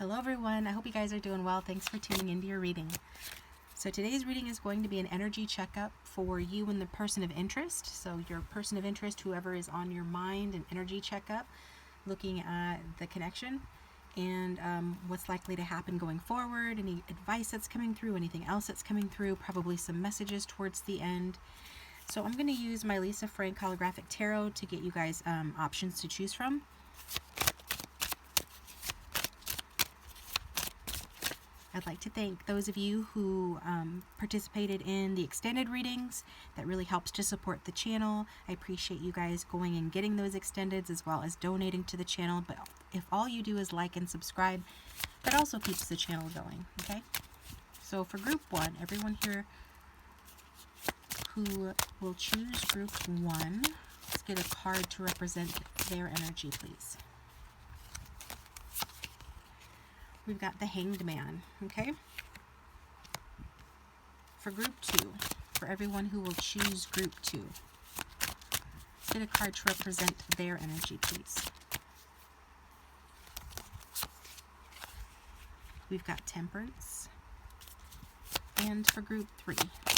Hello everyone, I hope you guys are doing well. Thanks for tuning into your reading. So today's reading is going to be an energy checkup for you and the person of interest. So your person of interest, whoever is on your mind, an energy checkup, looking at the connection and what's likely to happen going forward, any advice that's coming through, anything else that's coming through, probably some messages towards the end. So I'm going to use my Lisa Frank holographic tarot to get you guys options to choose from. I'd like to thank those of you who participated in the extended readings. That really helps to support the channel. I appreciate you guys going and getting those extendeds as well as donating to the channel. But if all you do is like and subscribe, that also keeps the channel going, okay? So for group one, everyone here who will choose group one, let's get a card to represent their energy, please. We've got the Hanged Man, okay? For group two, for everyone who will choose group two, let's get a card to represent their energy, please. We've got Temperance. And for group three,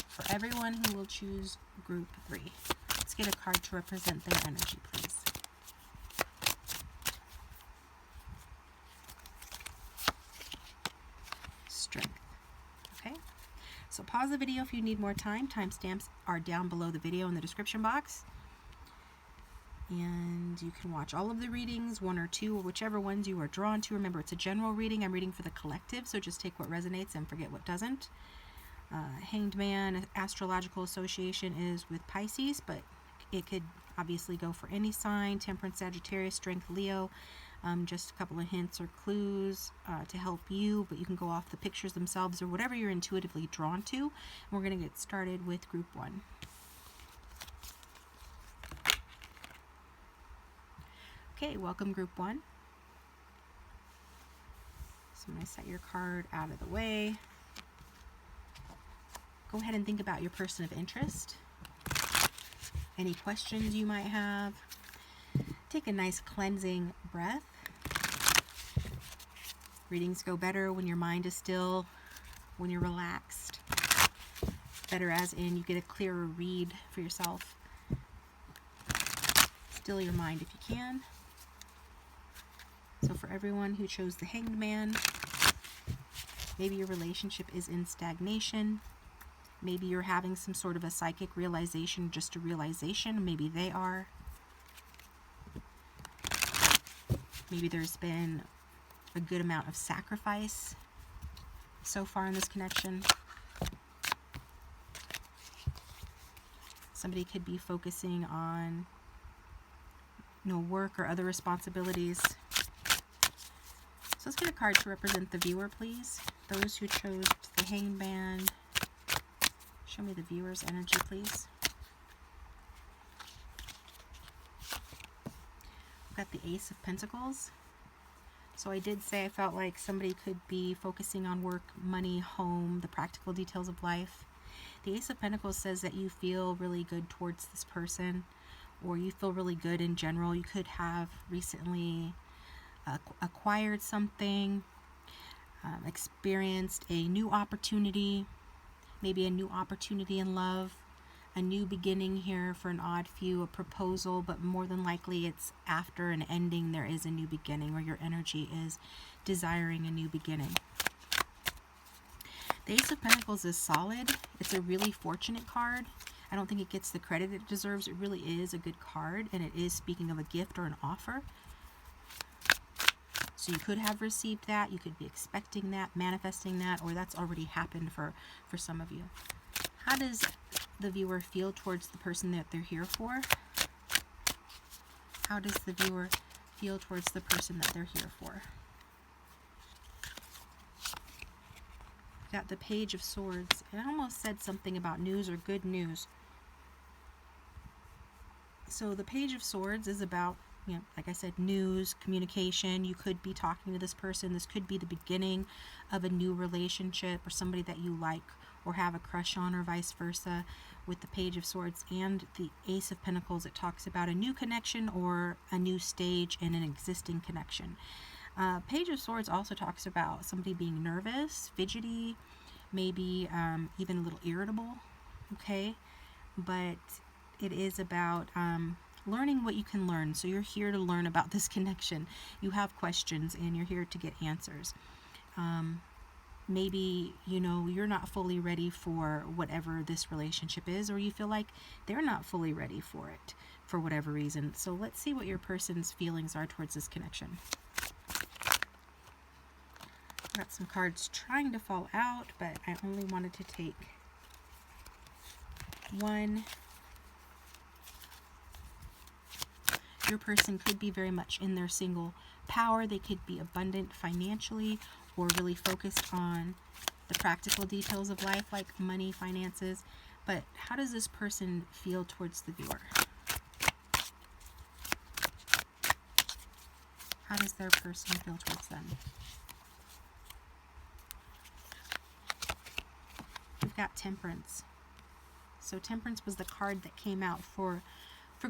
for everyone who will choose group three, let's get a card to represent their energy, please. Strength. Okay, so pause the video if you need more time. Timestamps are down below the video in the description box, and you can watch all of the readings, one or two, or whichever ones you are drawn to. Remember, it's a general reading. I'm reading for the collective, so just take what resonates and forget what doesn't. Hanged Man astrological association is with Pisces, but it could obviously go for any sign. Temperance, Sagittarius, Strength, Leo. Just a couple of hints or clues to help you, but you can go off the pictures themselves or whatever you're intuitively drawn to. And we're going to get started with group one. Okay, welcome group one. So I'm going to set your card out of the way. Go ahead and think about your person of interest. Any questions you might have. Take a nice cleansing breath. Readings go better when your mind is still, when you're relaxed. Better as in you get a clearer read for yourself. Still your mind if you can. So for everyone who chose the Hanged Man, maybe your relationship is in stagnation. Maybe you're having some sort of a psychic realization, just a realization. Maybe they are. Maybe there's been a good amount of sacrifice so far in this connection. Somebody could be focusing on, work or other responsibilities. So let's get a card to represent the viewer, please. Those who chose the Hanged Man. Show me the viewer's energy, please. We've got the Ace of Pentacles. So I did say I felt like somebody could be focusing on work, money, home, the practical details of life. The Ace of Pentacles says that you feel really good towards this person, or you feel really good in general. You could have recently acquired something, experienced a new opportunity, maybe a new opportunity in love, a new beginning here for an odd few, a proposal, but more than likely it's after an ending there is a new beginning, or your energy is desiring a new beginning. The Ace of Pentacles is solid. It's a really fortunate card. I don't think it gets the credit it deserves. It really is a good card, and it is speaking of a gift or an offer. So you could have received that, you could be expecting that, manifesting that, or that's already happened for some of you. How does the viewer feel towards the person that they're here for? How does the viewer feel towards the person that they're here for? Got the Page of Swords. It almost said something about news or good news. So the Page of Swords is about, like I said, news, communication. You could be talking to this person. This could be the beginning of a new relationship, or somebody that you like or have a crush on, or vice versa. With the Page of Swords and the Ace of Pentacles, it talks about a new connection or a new stage in an existing connection. Page of Swords also talks about somebody being nervous, fidgety, maybe even a little irritable, okay? But it is about learning what you can learn. So you're here to learn about this connection. You have questions and you're here to get answers. Maybe, you know, you're not fully ready for whatever this relationship is, or you feel like they're not fully ready for it for whatever reason. So let's see what your person's feelings are towards this connection. Got some cards trying to fall out, but I only wanted to take one. Your person could be very much in their single power. They could be abundant financially or really focused on the practical details of life, like money, finances. But how does this person feel towards the viewer? How does their person feel towards them? We've got Temperance. So Temperance was the card that came out for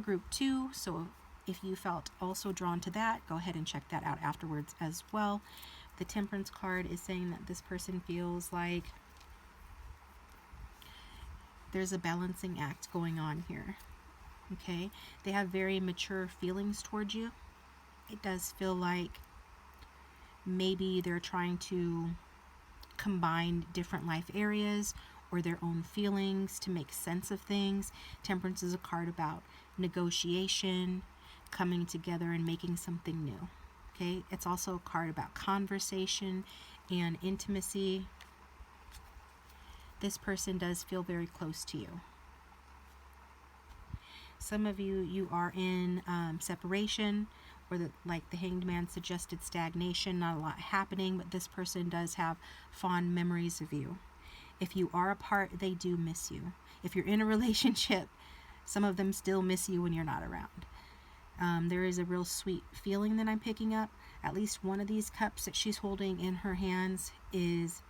group 2. So if you felt also drawn to that, go ahead and check that out afterwards as well. The Temperance card is saying that this person feels like there's a balancing act going on here. Okay? They have very mature feelings towards you. It does feel like maybe they're trying to combine different life areas or their own feelings to make sense of things. Temperance is a card about negotiation, coming together and making something new. Okay, it's also a card about conversation and intimacy. This person does feel very close to you. Some of you are in separation, or like the Hanged Man suggested, stagnation, not a lot happening, but this person does have fond memories of you. If you are apart, they do miss you. If you're in a relationship, some of them still miss you when you're not around. There is a real sweet feeling that I'm picking up. At least one of these cups that she's holding in her hands is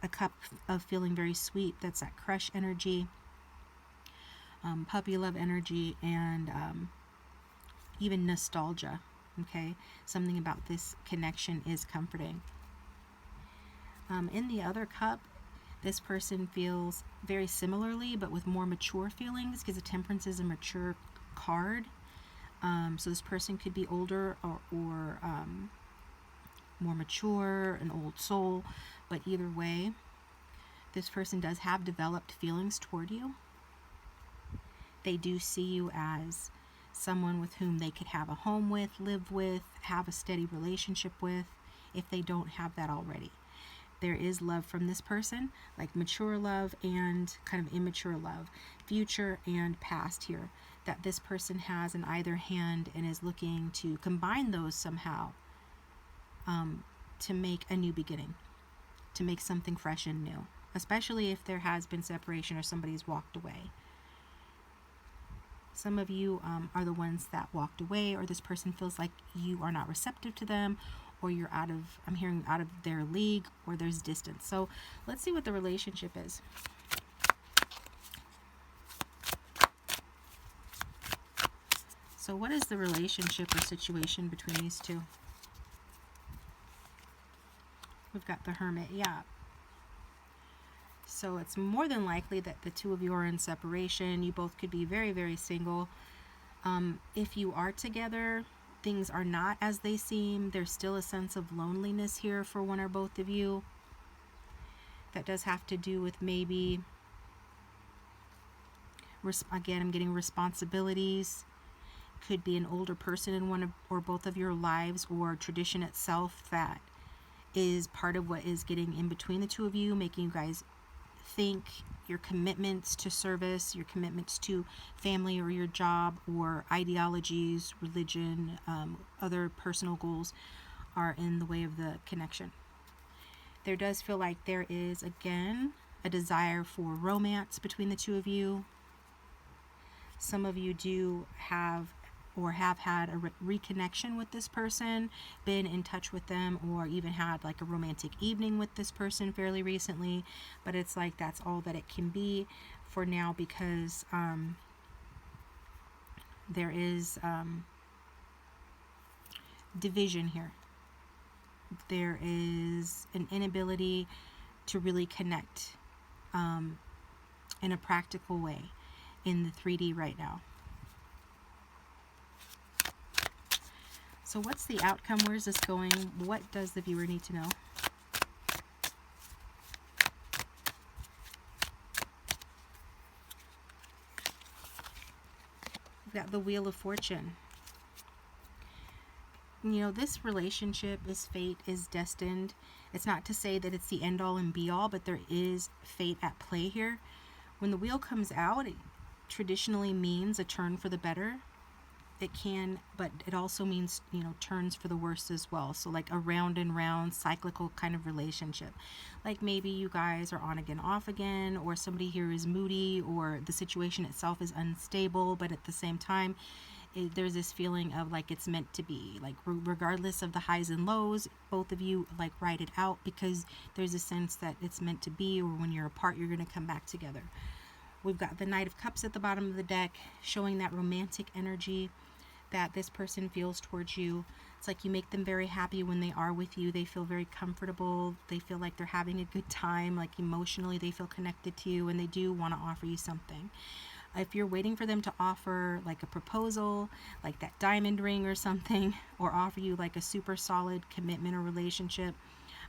a cup of feeling very sweet. That's that crush energy, puppy love energy, and even nostalgia. Okay, something about this connection is comforting. In the other cup, this person feels very similarly, but with more mature feelings, because the Temperance is a mature card. So this person could be older or more mature, an old soul, but either way, this person does have developed feelings toward you. They do see you as someone with whom they could have a home with, live with, have a steady relationship with, if they don't have that already. There is love from this person, like mature love and kind of immature love, future and past here, that this person has in either hand and is looking to combine those somehow to make a new beginning, to make something fresh and new, especially if there has been separation or somebody's walked away. Some of you are the ones that walked away, or this person feels like you are not receptive to them, or you're I'm hearing out of their league, or there's distance. So let's see what the relationship is. So what is the relationship or situation between these two? We've got the Hermit, yeah. So it's more than likely that the two of you are in separation. You both could be very, very single. If you are together, things are not as they seem. There's still a sense of loneliness here for one or both of you. That does have to do with maybe, again, I'm getting responsibilities. Could be an older person in one or both of your lives, or tradition itself that is part of what is getting in between the two of you, making you guys think. Your commitments to service, your commitments to family or your job or ideologies, religion, other personal goals are in the way of the connection. There does feel like there is, again, a desire for romance between the two of you. Some of you do have or have had a reconnection with this person, been in touch with them, or even had like a romantic evening with this person fairly recently, but it's like that's all that it can be for now, because there is division here. there is an inability to really connect in a practical way in the 3D right now. So what's the outcome? Where's this going? What does the viewer need to know? We've got the Wheel of Fortune. You know, this relationship is fate, is destined. It's not to say that it's the end all and be all, but there is fate at play here. When the wheel comes out, it traditionally means a turn for the better. It can, but it also means, you know, turns for the worst as well. So like a round and round cyclical kind of relationship. Like maybe you guys are on again, off again, or somebody here is moody, or the situation itself is unstable, but at the same time, there's this feeling of like it's meant to be. Like regardless of the highs and lows, both of you like ride it out because there's a sense that it's meant to be, or when you're apart, you're going to come back together. We've got the Knight of Cups at the bottom of the deck, showing that romantic energy that this person feels towards you. It's like you make them very happy when they are with you. They feel very comfortable. They feel like they're having a good time. Like emotionally, they feel connected to you, and they do want to offer you something. If you're waiting for them to offer like a proposal, like that diamond ring or something, or offer you like a super solid commitment or relationship,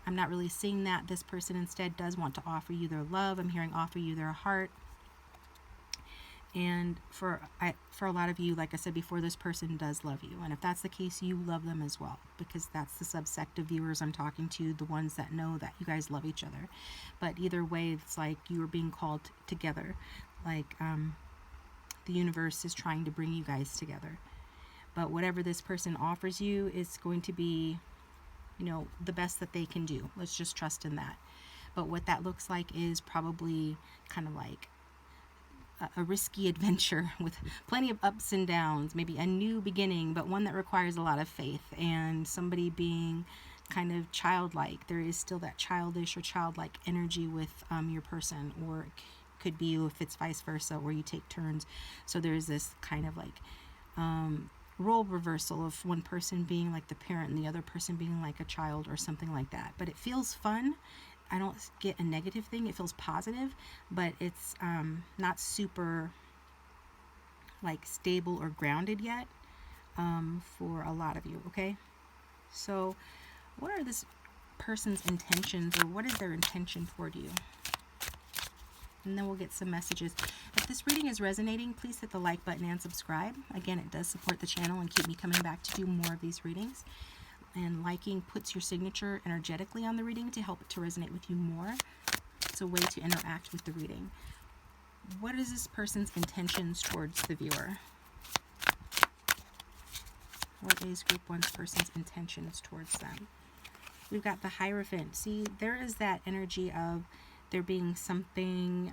I'm not really seeing that. This person instead does want to offer you their love. I'm hearing offer you their heart. And for a lot of you, like I said before, this person does love you. And if that's the case, you love them as well, because that's the subsect of viewers I'm talking to, the ones that know that you guys love each other. But either way, it's like you are being called together. Like the universe is trying to bring you guys together. But whatever this person offers you is going to be, you know, the best that they can do. Let's just trust in that. But what that looks like is probably kind of like a risky adventure with plenty of ups and downs, maybe a new beginning, but one that requires a lot of faith, and somebody being kind of childlike. There is still that childish or childlike energy with your person, or it could be if it's vice versa, where you take turns. So there's this kind of like role reversal of one person being like the parent and the other person being like a child or something like that. But it feels fun. I don't get a negative thing. It feels positive, but it's not super like stable or grounded yet for a lot of you. Okay, so what are this person's intentions, or what is their intention toward you? And then we'll get some messages. If this reading is resonating, please hit the like button and subscribe. Again, it does support the channel and keep me coming back to do more of these readings. And liking puts your signature energetically on the reading to help it to resonate with you more. It's a way to interact with the reading. What is this person's intentions towards the viewer? What is Group 1's person's intentions towards them? We've got the Hierophant. See, there is that energy of there being something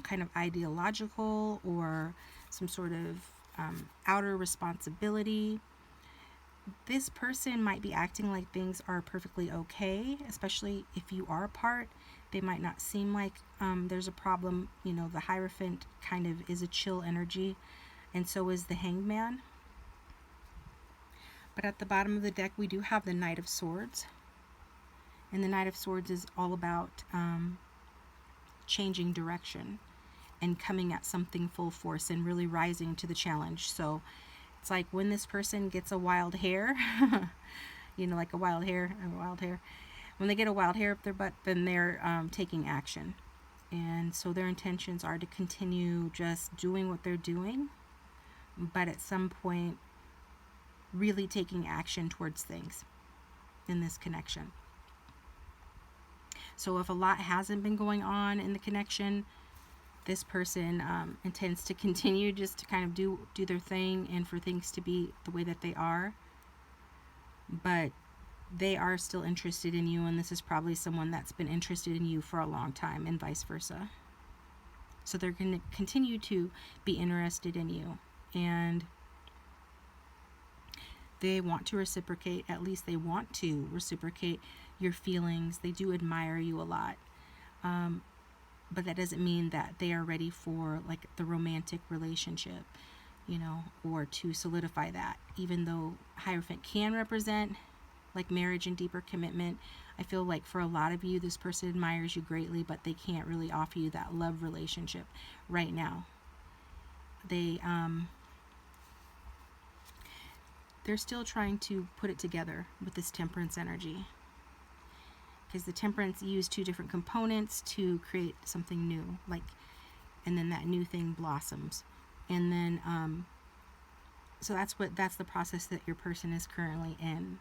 kind of ideological, or some sort of outer responsibility. This person might be acting like things are perfectly okay, especially if you are apart. They might not seem like there's a problem. You know, the Hierophant kind of is a chill energy, and so is the Hanged Man. But at the bottom of the deck, we do have the Knight of Swords. And the Knight of Swords is all about changing direction and coming at something full force and really rising to the challenge. So it's like when this person gets a wild hair, you know, like a wild hair. When they get a wild hair up their butt, then they're taking action. And so their intentions are to continue just doing what they're doing, but at some point really taking action towards things in this connection. So if a lot hasn't been going on in the connection, this person intends to continue just to kind of do their thing and for things to be the way that they are. But they are still interested in you, and this is probably someone that's been interested in you for a long time, and vice versa. So they're going to continue to be interested in you, and they want to reciprocate. At least they want to reciprocate your feelings. They do admire you a lot. But that doesn't mean that they are ready for like the romantic relationship, you know, or to solidify that. Even though Hierophant can represent like marriage and deeper commitment. I feel like for a lot of you, this person admires you greatly, but they can't really offer you that love relationship right now. They're still trying to put it together with this Temperance energy, because the Temperance used two different components to create something new, like, and then that new thing blossoms, and then so that's the process that your person is currently in.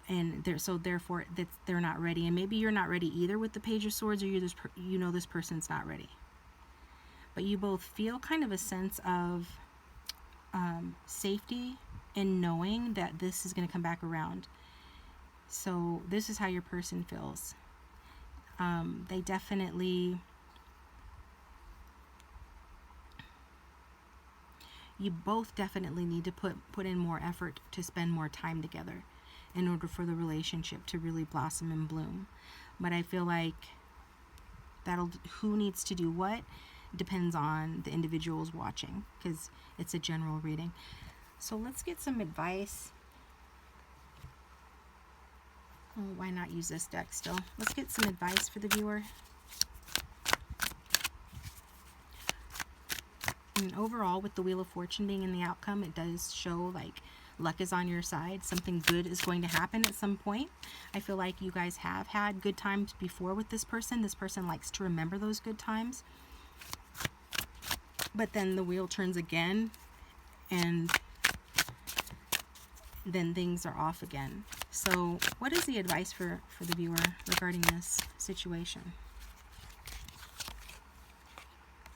And therefore they're not ready, and maybe you're not ready either with the Page of Swords, or this person's not ready, but you both feel kind of a sense of safety in knowing that this is going to come back around. So this is how your person feels. They definitely, you both definitely need to put in more effort to spend more time together in order for the relationship to really blossom and bloom. But I feel like who needs to do what depends on the individuals watching, because it's a general reading. So let's get some advice. Oh, why not use this deck still? Let's get some advice for the viewer. And overall, with the Wheel of Fortune being in the outcome, it does show like luck is on your side. Something good is going to happen at some point. I feel like you guys have had good times before with this person. This person likes to remember those good times. But then the wheel turns again, and then things are off again. So what is the advice for the viewer regarding this situation?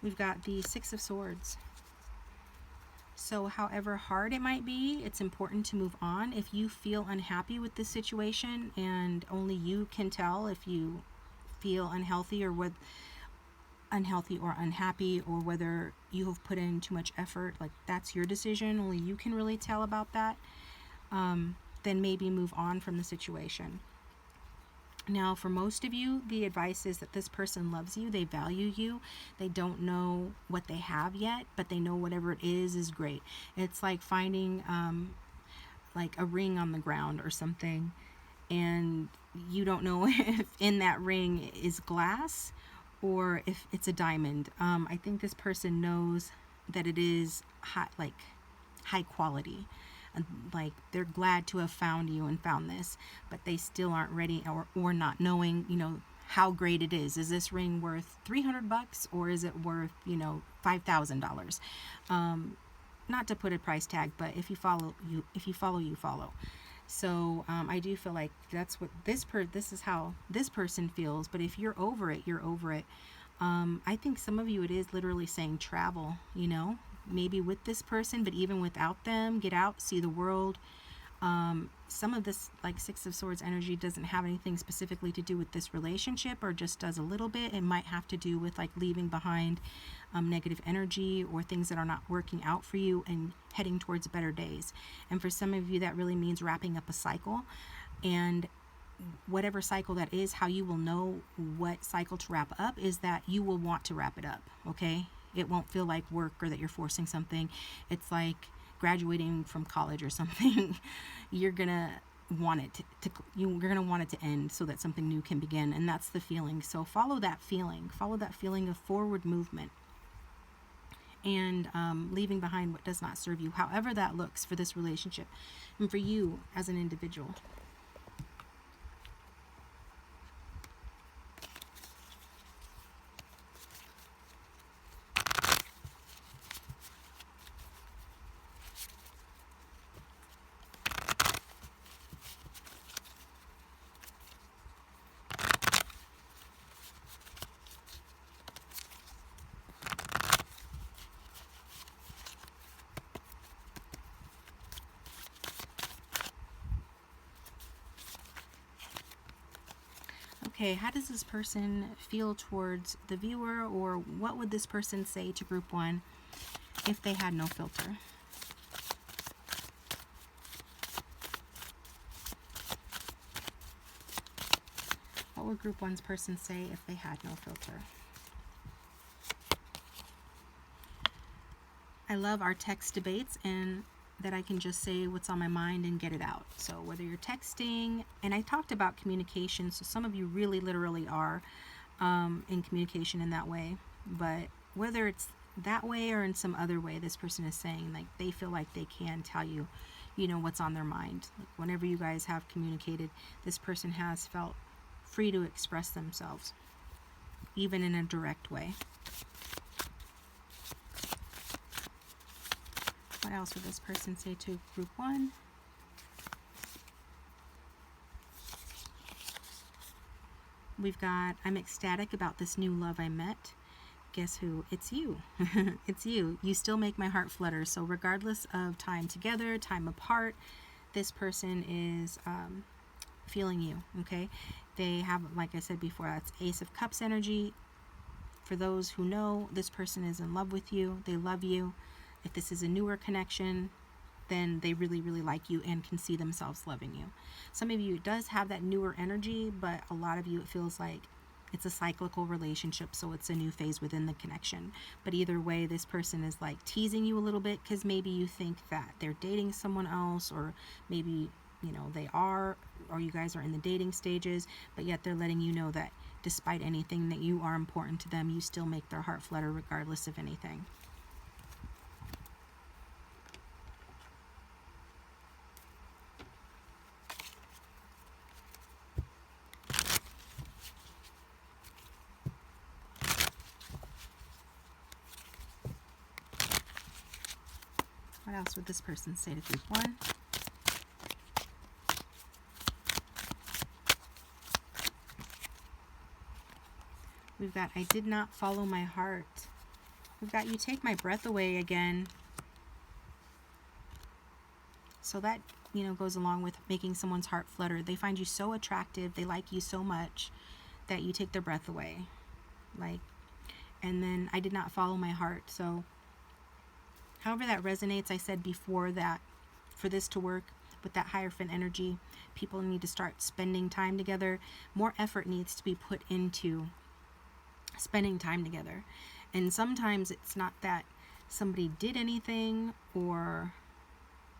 We've got the Six of Swords. So however hard it might be, it's important to move on. If you feel unhappy with this situation, and only you can tell if you feel unhealthy or unhappy, or whether you have put in too much effort, like that's your decision, only you can really tell about that, then maybe move on from the situation. Now, for most of you, the advice is that this person loves you, they value you, they don't know what they have yet, but they know whatever it is great. It's like finding like a ring on the ground or something, and you don't know if in that ring is glass or if it's a diamond. I think this person knows that it is high quality. Like they're glad to have found you and found this, but they still aren't ready, or not knowing, how great it is. Is this ring worth $300 or is it worth, $5,000? Not to put a price tag, but if you follow, you follow. So I do feel like that's what this is how this person feels. But if you're over it, you're over it. I think some of you, it is literally saying travel, maybe with this person, but even without them, get out, see the world. Some of this, like Six of Swords energy, doesn't have anything specifically to do with this relationship, or just does a little bit. It might have to do with like leaving behind negative energy or things that are not working out for you and heading towards better days. And for some of you, that really means wrapping up a cycle. And whatever cycle that is, how you will know what cycle to wrap up is that you will want to wrap it up, okay? It won't feel like work or that you're forcing something. It's like graduating from college or something. You're gonna want it you're gonna want it to end so that something new can begin, and that's the feeling. So follow that feeling of forward movement and leaving behind what does not serve you, however that looks for this relationship and for you as an individual. Okay, how does this person feel towards the viewer, or what would this person say to group one if they had no filter? What would group one's person say if they had no filter? I love our text debates, and that I can just say what's on my mind and get it out. So whether you're texting, and I talked about communication, so some of you really literally are in communication in that way, but whether it's that way or in some other way, this person is saying like they feel like they can tell you, you know, what's on their mind. Like whenever you guys have communicated, this person has felt free to express themselves, even in a direct way. What else would this person say to group 1? We've got, I'm ecstatic about this new love I met. Guess who? It's you. It's you. You still make my heart flutter. So regardless of time together, time apart, this person is feeling you, okay? They have, like I said before, that's Ace of Cups energy. For those who know, this person is in love with you. They love you. If this is a newer connection, then they really, really like you and can see themselves loving you. Some of you, it does have that newer energy, but a lot of you, it feels like it's a cyclical relationship, so it's a new phase within the connection. But either way, this person is like teasing you a little bit because maybe you think that they're dating someone else, or maybe, you know, they are, or you guys are in the dating stages, but yet they're letting you know that despite anything, that you are important to them. You still make their heart flutter regardless of anything. What else would this person say to group 1? We've got, I did not follow my heart. We've got, you take my breath away again. So that, you know, goes along with making someone's heart flutter. They find you so attractive, they like you so much that you take their breath away. Like, and then I did not follow my heart. So however that resonates, I said before that for this to work with that Hierophant energy, people need to start spending time together. More effort needs to be put into spending time together. And sometimes it's not that somebody did anything or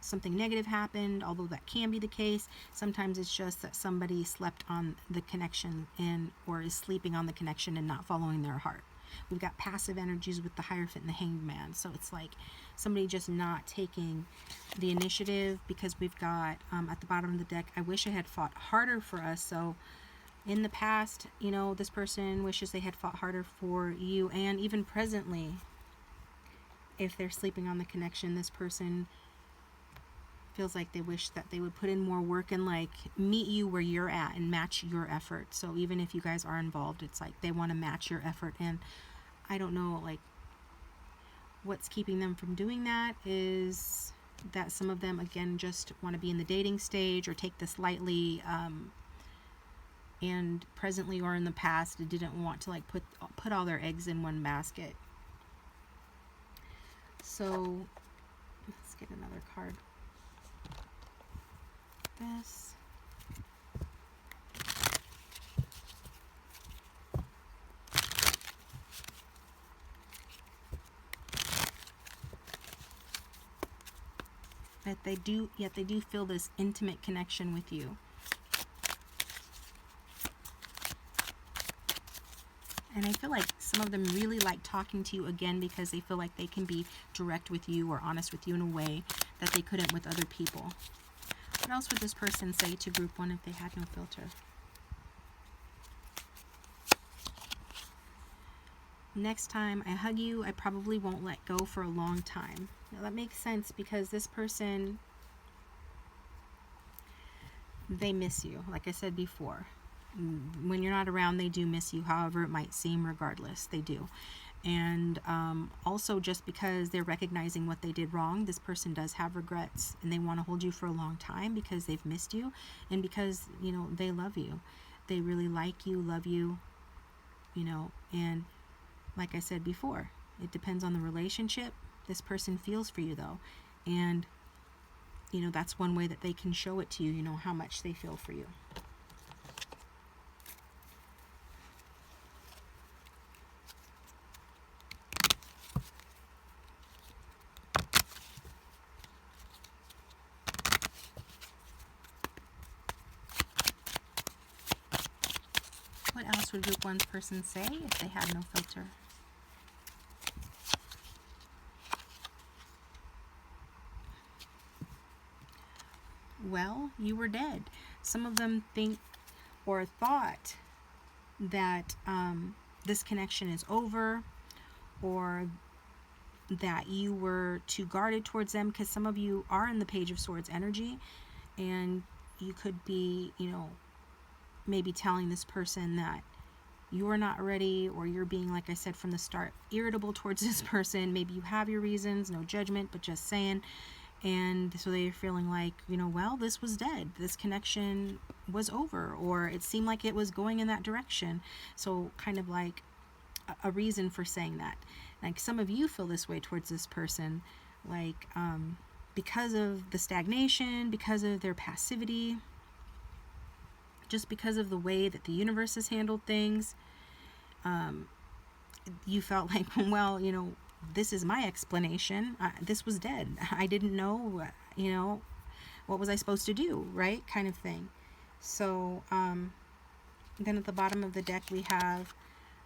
something negative happened, although that can be the case. Sometimes it's just that somebody slept on the connection and or is sleeping on the connection and not following their heart. We've got passive energies with the Hierophant and the Hanged Man. So it's like somebody just not taking the initiative, because we've got at the bottom of the deck, I wish I had fought harder for us. So in the past, you know, this person wishes they had fought harder for you. And even presently, if they're sleeping on the connection, this person feels like they wish that they would put in more work and like meet you where you're at and match your effort. So even if you guys are involved, it's like they want to match your effort. And I don't know, like, what's keeping them from doing that is that some of them, again, just want to be in the dating stage or take this lightly, and presently or in the past didn't want to like put all their eggs in one basket. So let's get another card. This. But they do feel this intimate connection with you. And I feel like some of them really like talking to you again because they feel like they can be direct with you or honest with you in a way that they couldn't with other people. What else would this person say to group 1 if they had no filter? Next time I hug you, I probably won't let go for a long time. Now that makes sense because this person, they miss you. Like I said before, when you're not around, they do miss you. However it might seem, regardless, they do. And also, just because they're recognizing what they did wrong, this person does have regrets and they want to hold you for a long time because they've missed you and because, you know, they love you. They really like you, love you, you know. And like I said before, it depends on the relationship. This person feels for you though, and you know, that's one way that they can show it to you, you know, how much they feel for you. What else would group one's person say if they had no filter? Well, you were dead. Some of them think or thought that this connection is over, or that you were too guarded towards them, because some of you are in the Page of Swords energy, and you could be, you know, maybe telling this person that you're not ready, or you're being, like I said from the start, irritable towards this person. Maybe you have your reasons, no judgment, but just saying. And so they're feeling like, you know, well, this was dead. This connection was over, or it seemed like it was going in that direction. So kind of like a reason for saying that. Like some of you feel this way towards this person, like because of the stagnation, because of their passivity, just because of the way that the universe has handled things. You felt like, well, you know, this is my explanation. This was dead. I didn't know, you know, what was I supposed to do, right? Kind of thing. So then at the bottom of the deck we have,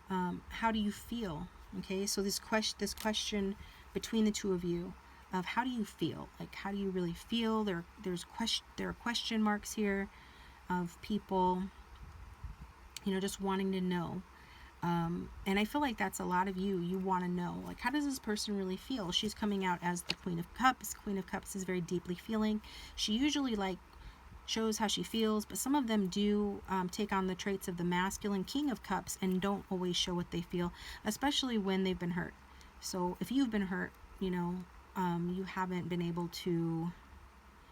how do you feel? Okay, so this question between the two of you of how do you feel? Like, how do you really feel? There are question marks here of people, you know, just wanting to know. And I feel like that's a lot of you. You want to know, like, how does this person really feel? She's coming out as the Queen of Cups. Queen of Cups is very deeply feeling. She usually, like, shows how she feels, but some of them do take on the traits of the masculine King of Cups and don't always show what they feel, especially when they've been hurt. So if you've been hurt, you know, you haven't been able to,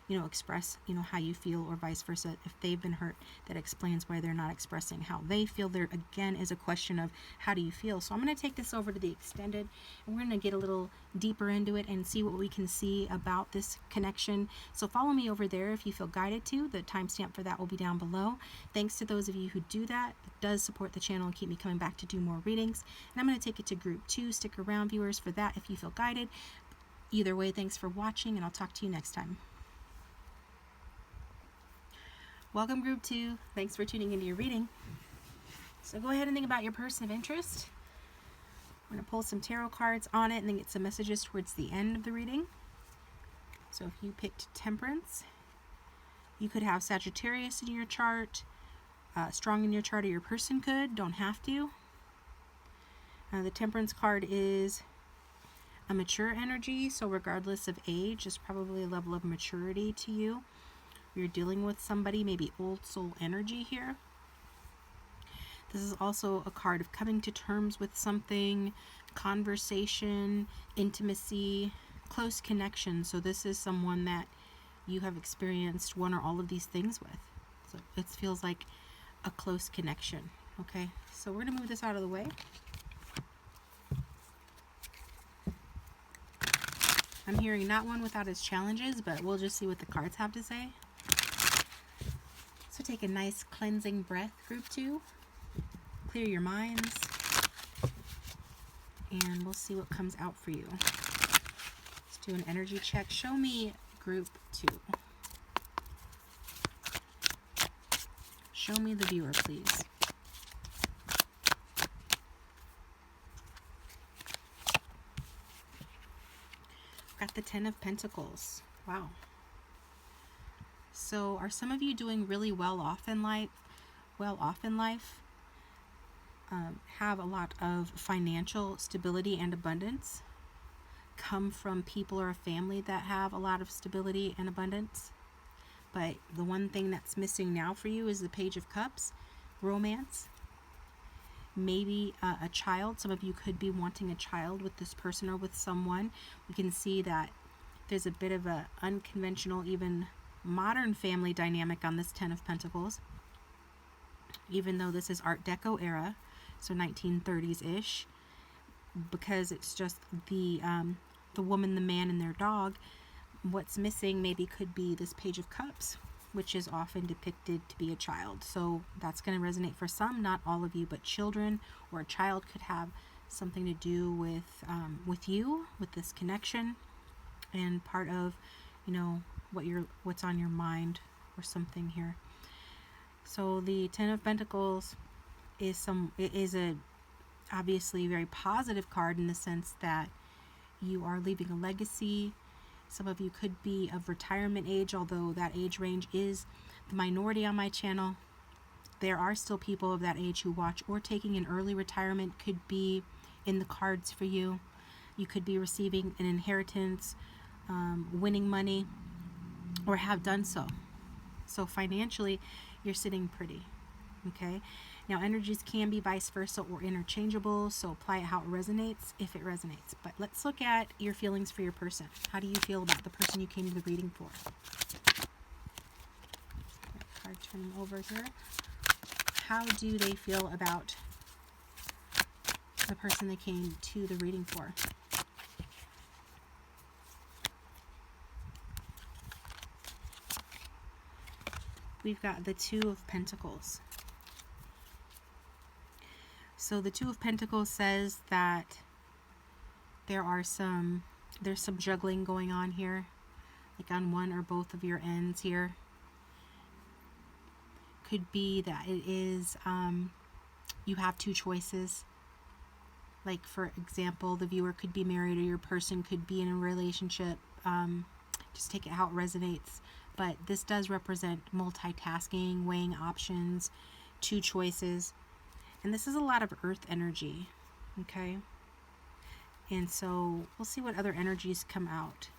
you know, express, you know, how you feel, or vice versa. If they've been hurt, that explains why they're not expressing how they feel. There again is a question of how do you feel. So I'm going to take this over to the extended, and we're going to get a little deeper into it and see what we can see about this connection. So follow me over there if you feel guided to. The timestamp for that will be down below. Thanks to those of you who do that. It does support the channel and keep me coming back to do more readings. And I'm going to take it to group 2. Stick around, viewers, for that if you feel guided. Either way, thanks for watching, and I'll talk to you next time. Welcome, group 2. Thanks for tuning into your reading. So go ahead and think about your person of interest. We're going to pull some tarot cards on it and then get some messages towards the end of the reading. So if you picked Temperance, you could have Sagittarius in your chart, strong in your chart, or your person could, don't have to. The Temperance card is a mature energy, so regardless of age, it's probably a level of maturity to you. You're dealing with somebody, maybe old soul energy here. This is also a card of coming to terms with something, conversation, intimacy, close connection. So this is someone that you have experienced one or all of these things with. So it feels like a close connection. Okay, so we're going to move this out of the way. I'm hearing not one without its challenges, but we'll just see what the cards have to say. So take a nice cleansing breath, group 2. Clear your minds. And we'll see what comes out for you. Let's do an energy check. Show me group 2. Show me the viewer, please. Got the 10 of Pentacles. Wow. So are some of you doing really well off in life? Have a lot of financial stability and abundance? Come from people or a family that have a lot of stability and abundance? But the one thing that's missing now for you is the Page of Cups, romance. Maybe a child. Some of you could be wanting a child with this person or with someone. We can see that there's a bit of a unconventional, even modern family dynamic on this 10 of Pentacles. Even though this is Art Deco era, so 1930s-ish, because it's just the woman, the man, and their dog. What's missing maybe could be this Page of Cups, which is often depicted to be a child. So that's going to resonate for some, not all of you, but children or a child could have something to do with you, with this connection, and part of, you know, what's on your mind or something here. So the 10 of Pentacles is a obviously very positive card in the sense that you are leaving a legacy. Some of you could be of retirement age, although that age range is the minority on my channel. There are still people of that age who watch, or taking an early retirement could be in the cards for you. You could be receiving an inheritance, winning money, or have done so. So financially, you're sitting pretty. Okay? Now, energies can be vice versa or interchangeable, so apply it how it resonates, if it resonates. But let's look at your feelings for your person. How do you feel about the person you came to the reading for? Card turning over here. How do they feel about the person they came to the reading for? We've got the Two of Pentacles. So the Two of Pentacles says that there's some juggling going on here, like on one or both of your ends here. Could be that it is you have two choices. Like, for example, the viewer could be married or your person could be in a relationship. Just take it how it resonates. But this does represent multitasking, weighing options, two choices. And this is a lot of earth energy, okay? And so we'll see what other energies come out.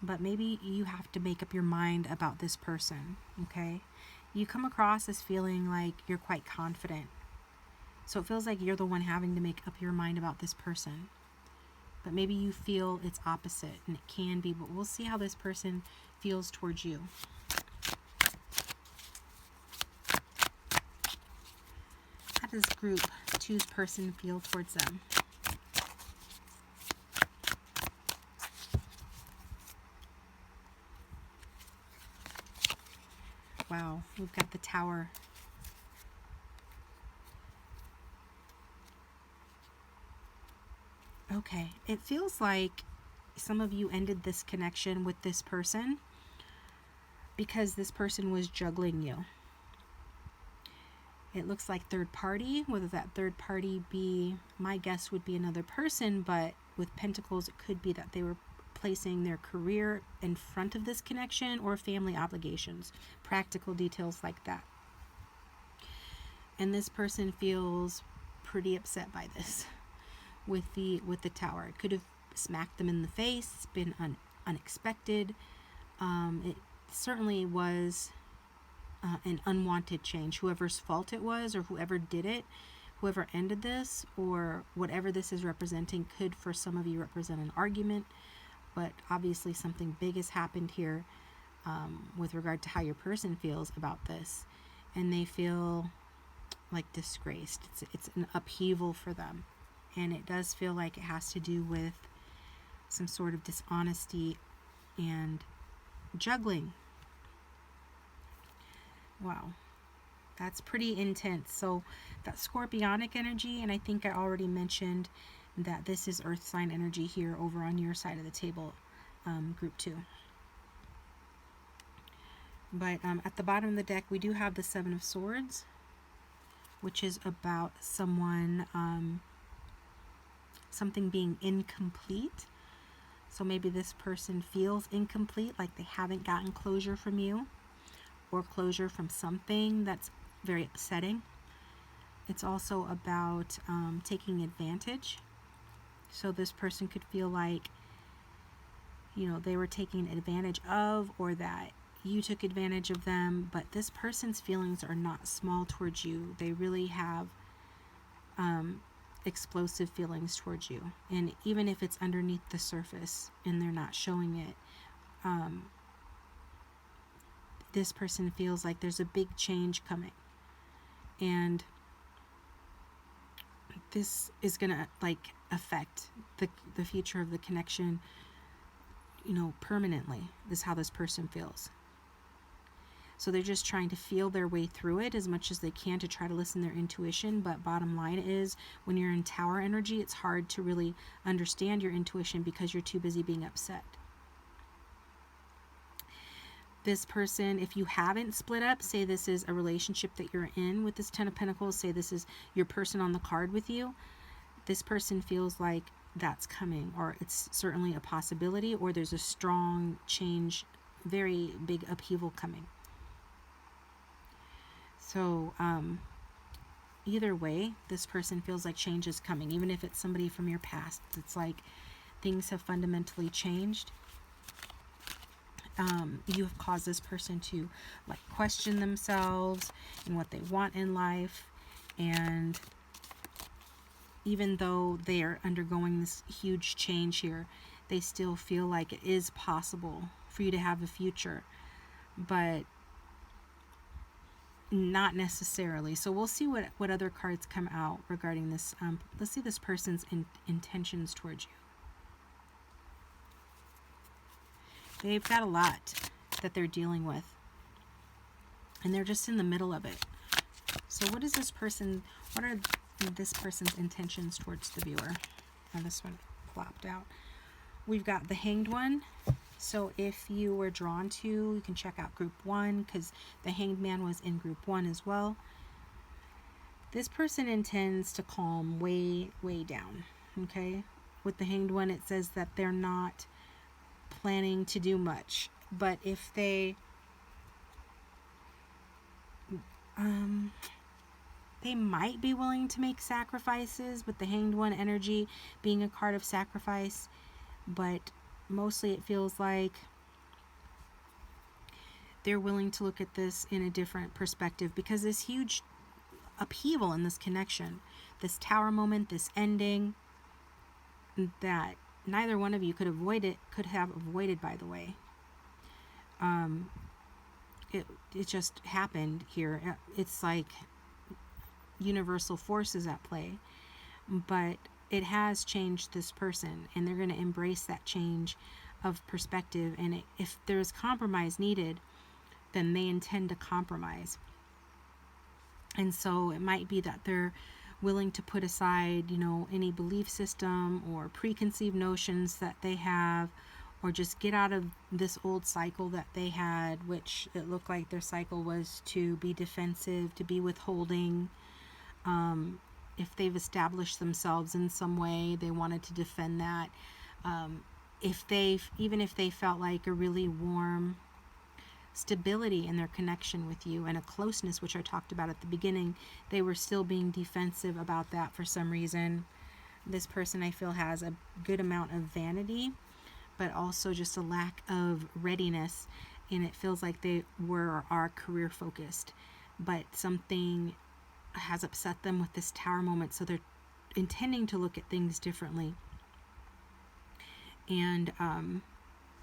But maybe you have to make up your mind about this person, okay? You come across as feeling like you're quite confident. So it feels like you're the one having to make up your mind about this person. But maybe you feel it's opposite, and it can be, but we'll see how this person feels towards you. How does group two's person feel towards them? Wow, we've got the Tower. Okay, it feels like some of you ended this connection with this person because this person was juggling you. It looks like third party, whether that third party be, my guess would be another person, but with Pentacles, it could be that they were placing their career in front of this connection or family obligations, practical details like that. And this person feels pretty upset by this with the Tower. It could have smacked them in the face, been unexpected. It certainly was an unwanted change. Whoever's fault it was, or whoever did it, whoever ended this, or whatever this is representing, could for some of you represent an argument. But obviously something big has happened here with regard to how your person feels about this. And they feel like disgraced. It's an upheaval for them. And it does feel like it has to do with some sort of dishonesty and juggling. Wow, that's pretty intense. So that Scorpionic energy, and I think I already mentioned that this is Earth sign energy here over on your side of the table, group 2. But at the bottom of the deck, we do have the Seven of Swords, which is about someone, something being incomplete. So maybe this person feels incomplete, like they haven't gotten closure from you, or closure from something that's very upsetting. It's also about taking advantage. So this person could feel like, you know, they were taken advantage of, or that you took advantage of them. But this person's feelings are not small towards you. They really have explosive feelings towards you. And even if it's underneath the surface and they're not showing it, this person feels like there's a big change coming. And this is going to like affect the future of the connection, you know, permanently. This is how this person feels. So they're just trying to feel their way through it as much as they can to try to listen to their intuition. But bottom line is, when you're in Tower energy, it's hard to really understand your intuition because you're too busy being upset. this person, if you haven't split up, say this is a relationship that you're in with this Ten of Pentacles, say this is your person on the card with you, this person feels like that's coming, or it's certainly a possibility, or there's a strong change, very big upheaval coming. So either way, this person feels like change is coming, even if it's somebody from your past. It's like things have fundamentally changed. You have caused this person to like question themselves and what they want in life, and even though they are undergoing this huge change here, they still feel like it is possible for you to have a future, but not necessarily. So we'll see what other cards come out regarding this. Let's see this person's intentions towards you. They've got a lot that they're dealing with, and they're just in the middle of it. So what is this person, what are this person's intentions towards the viewer? And this one plopped out. We've got the Hanged One. So if you were drawn to, you can check out group 1, because the Hanged Man was in group 1 as well. This person intends to calm way down, okay? With the Hanged One, it says that they're not planning to do much, but if they might be willing to make sacrifices, with the Hanged One energy being a card of sacrifice, but mostly it feels like they're willing to look at this in a different perspective, because this huge upheaval in this connection, this Tower moment, this ending that neither one of you could have avoided, by the way. It just happened here. It's like universal forces at play, but it has changed this person, and they're going to embrace that change of perspective. And if there's compromise needed, then they intend to compromise. And so it might be that they're willing to put aside, you know, any belief system or preconceived notions that they have, or just get out of this old cycle that they had, which it looked like their cycle was to be defensive, to be withholding. If they've established themselves in some way, they wanted to defend that. Even if they felt like a really warm stability in their connection with you and a closeness, which I talked about at the beginning, they were still being defensive about that for some reason. This person, I feel, has a good amount of vanity, but also just a lack of readiness, and it feels like they were or are career focused, but something has upset them with this Tower moment, so they're intending to look at things differently, and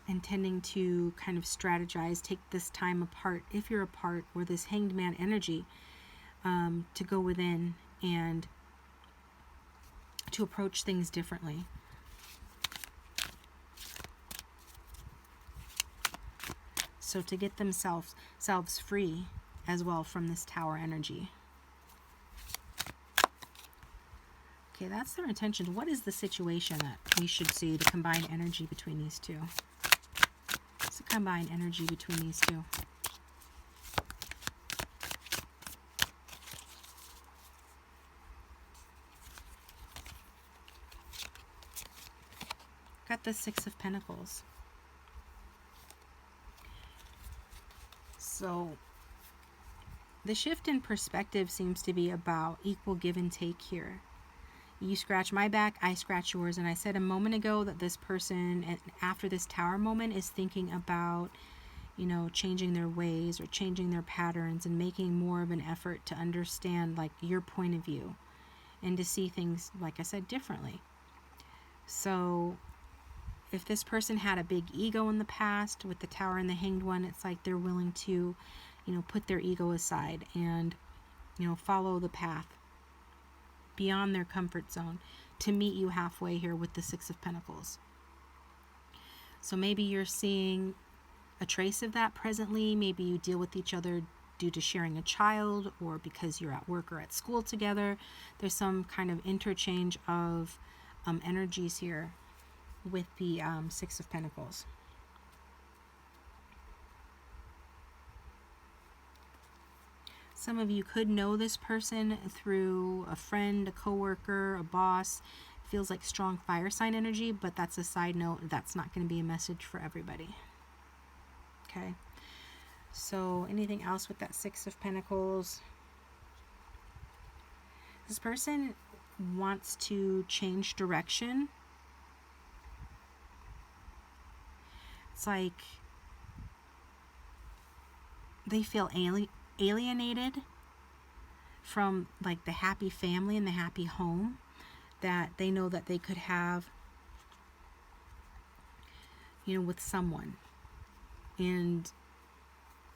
intending to kind of strategize, take this time apart, if you're apart, or this Hanged Man energy, to go within and to approach things differently. So to get themselves free as well from this Tower energy. Okay, that's their intention. What is the situation that we should see, the combined energy between these two? What's the combined energy between these two? Got the Six of Pentacles. So the shift in perspective seems to be about equal give and take here. You scratch my back, I scratch yours. And I said a moment ago that this person, after this Tower moment, is thinking about, you know, changing their ways or changing their patterns and making more of an effort to understand, like, your point of view and to see things, like I said, differently. So if this person had a big ego in the past with the Tower and the Hanged One, it's like they're willing to, you know, put their ego aside and, you know, follow the path beyond their comfort zone to meet you halfway here with the Six of Pentacles. So maybe you're seeing a trace of that presently. Maybe you deal with each other due to sharing a child, or because you're at work or at school together. There's some kind of interchange of energies here with the Six of Pentacles. Some of you could know this person through a friend, a coworker, a boss. Feels like strong fire sign energy, but that's a side note. That's not going to be a message for everybody. Okay. So anything else with that Six of Pentacles? This person wants to change direction. It's like they feel alienated from like the happy family and the happy home that they know that they could have, with someone. And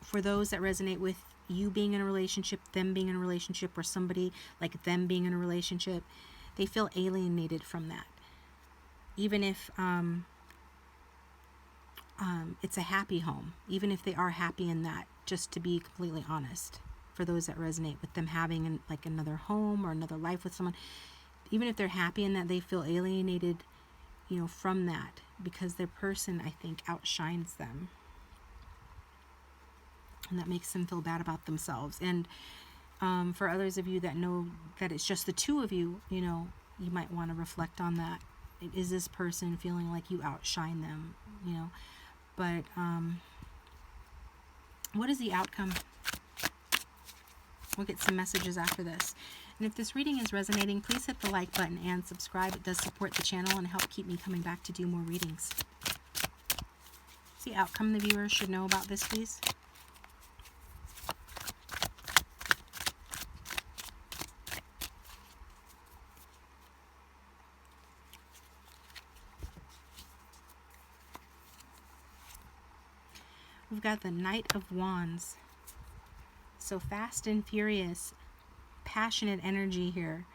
for those that resonate with you being in a relationship, them being in a relationship, or somebody like them being in a relationship, they feel alienated from that. Even if it's a happy home, even if they are happy in that, just to be completely honest, for those that resonate with them having like another home or another life with someone, even if they're happy in that, they feel alienated, from that, because their person, I think, outshines them. And that makes them feel bad about themselves. And for others of you that know that it's just the two of you, you might want to reflect on that. Is this person feeling like you outshine them, But what is the outcome? We'll get some messages after this. And if this reading is resonating, please hit the like button and subscribe. It does support the channel and help keep me coming back to do more readings. What's the outcome the viewers should know about this, please? We've got the Knight of Wands. So fast and furious, passionate energy here.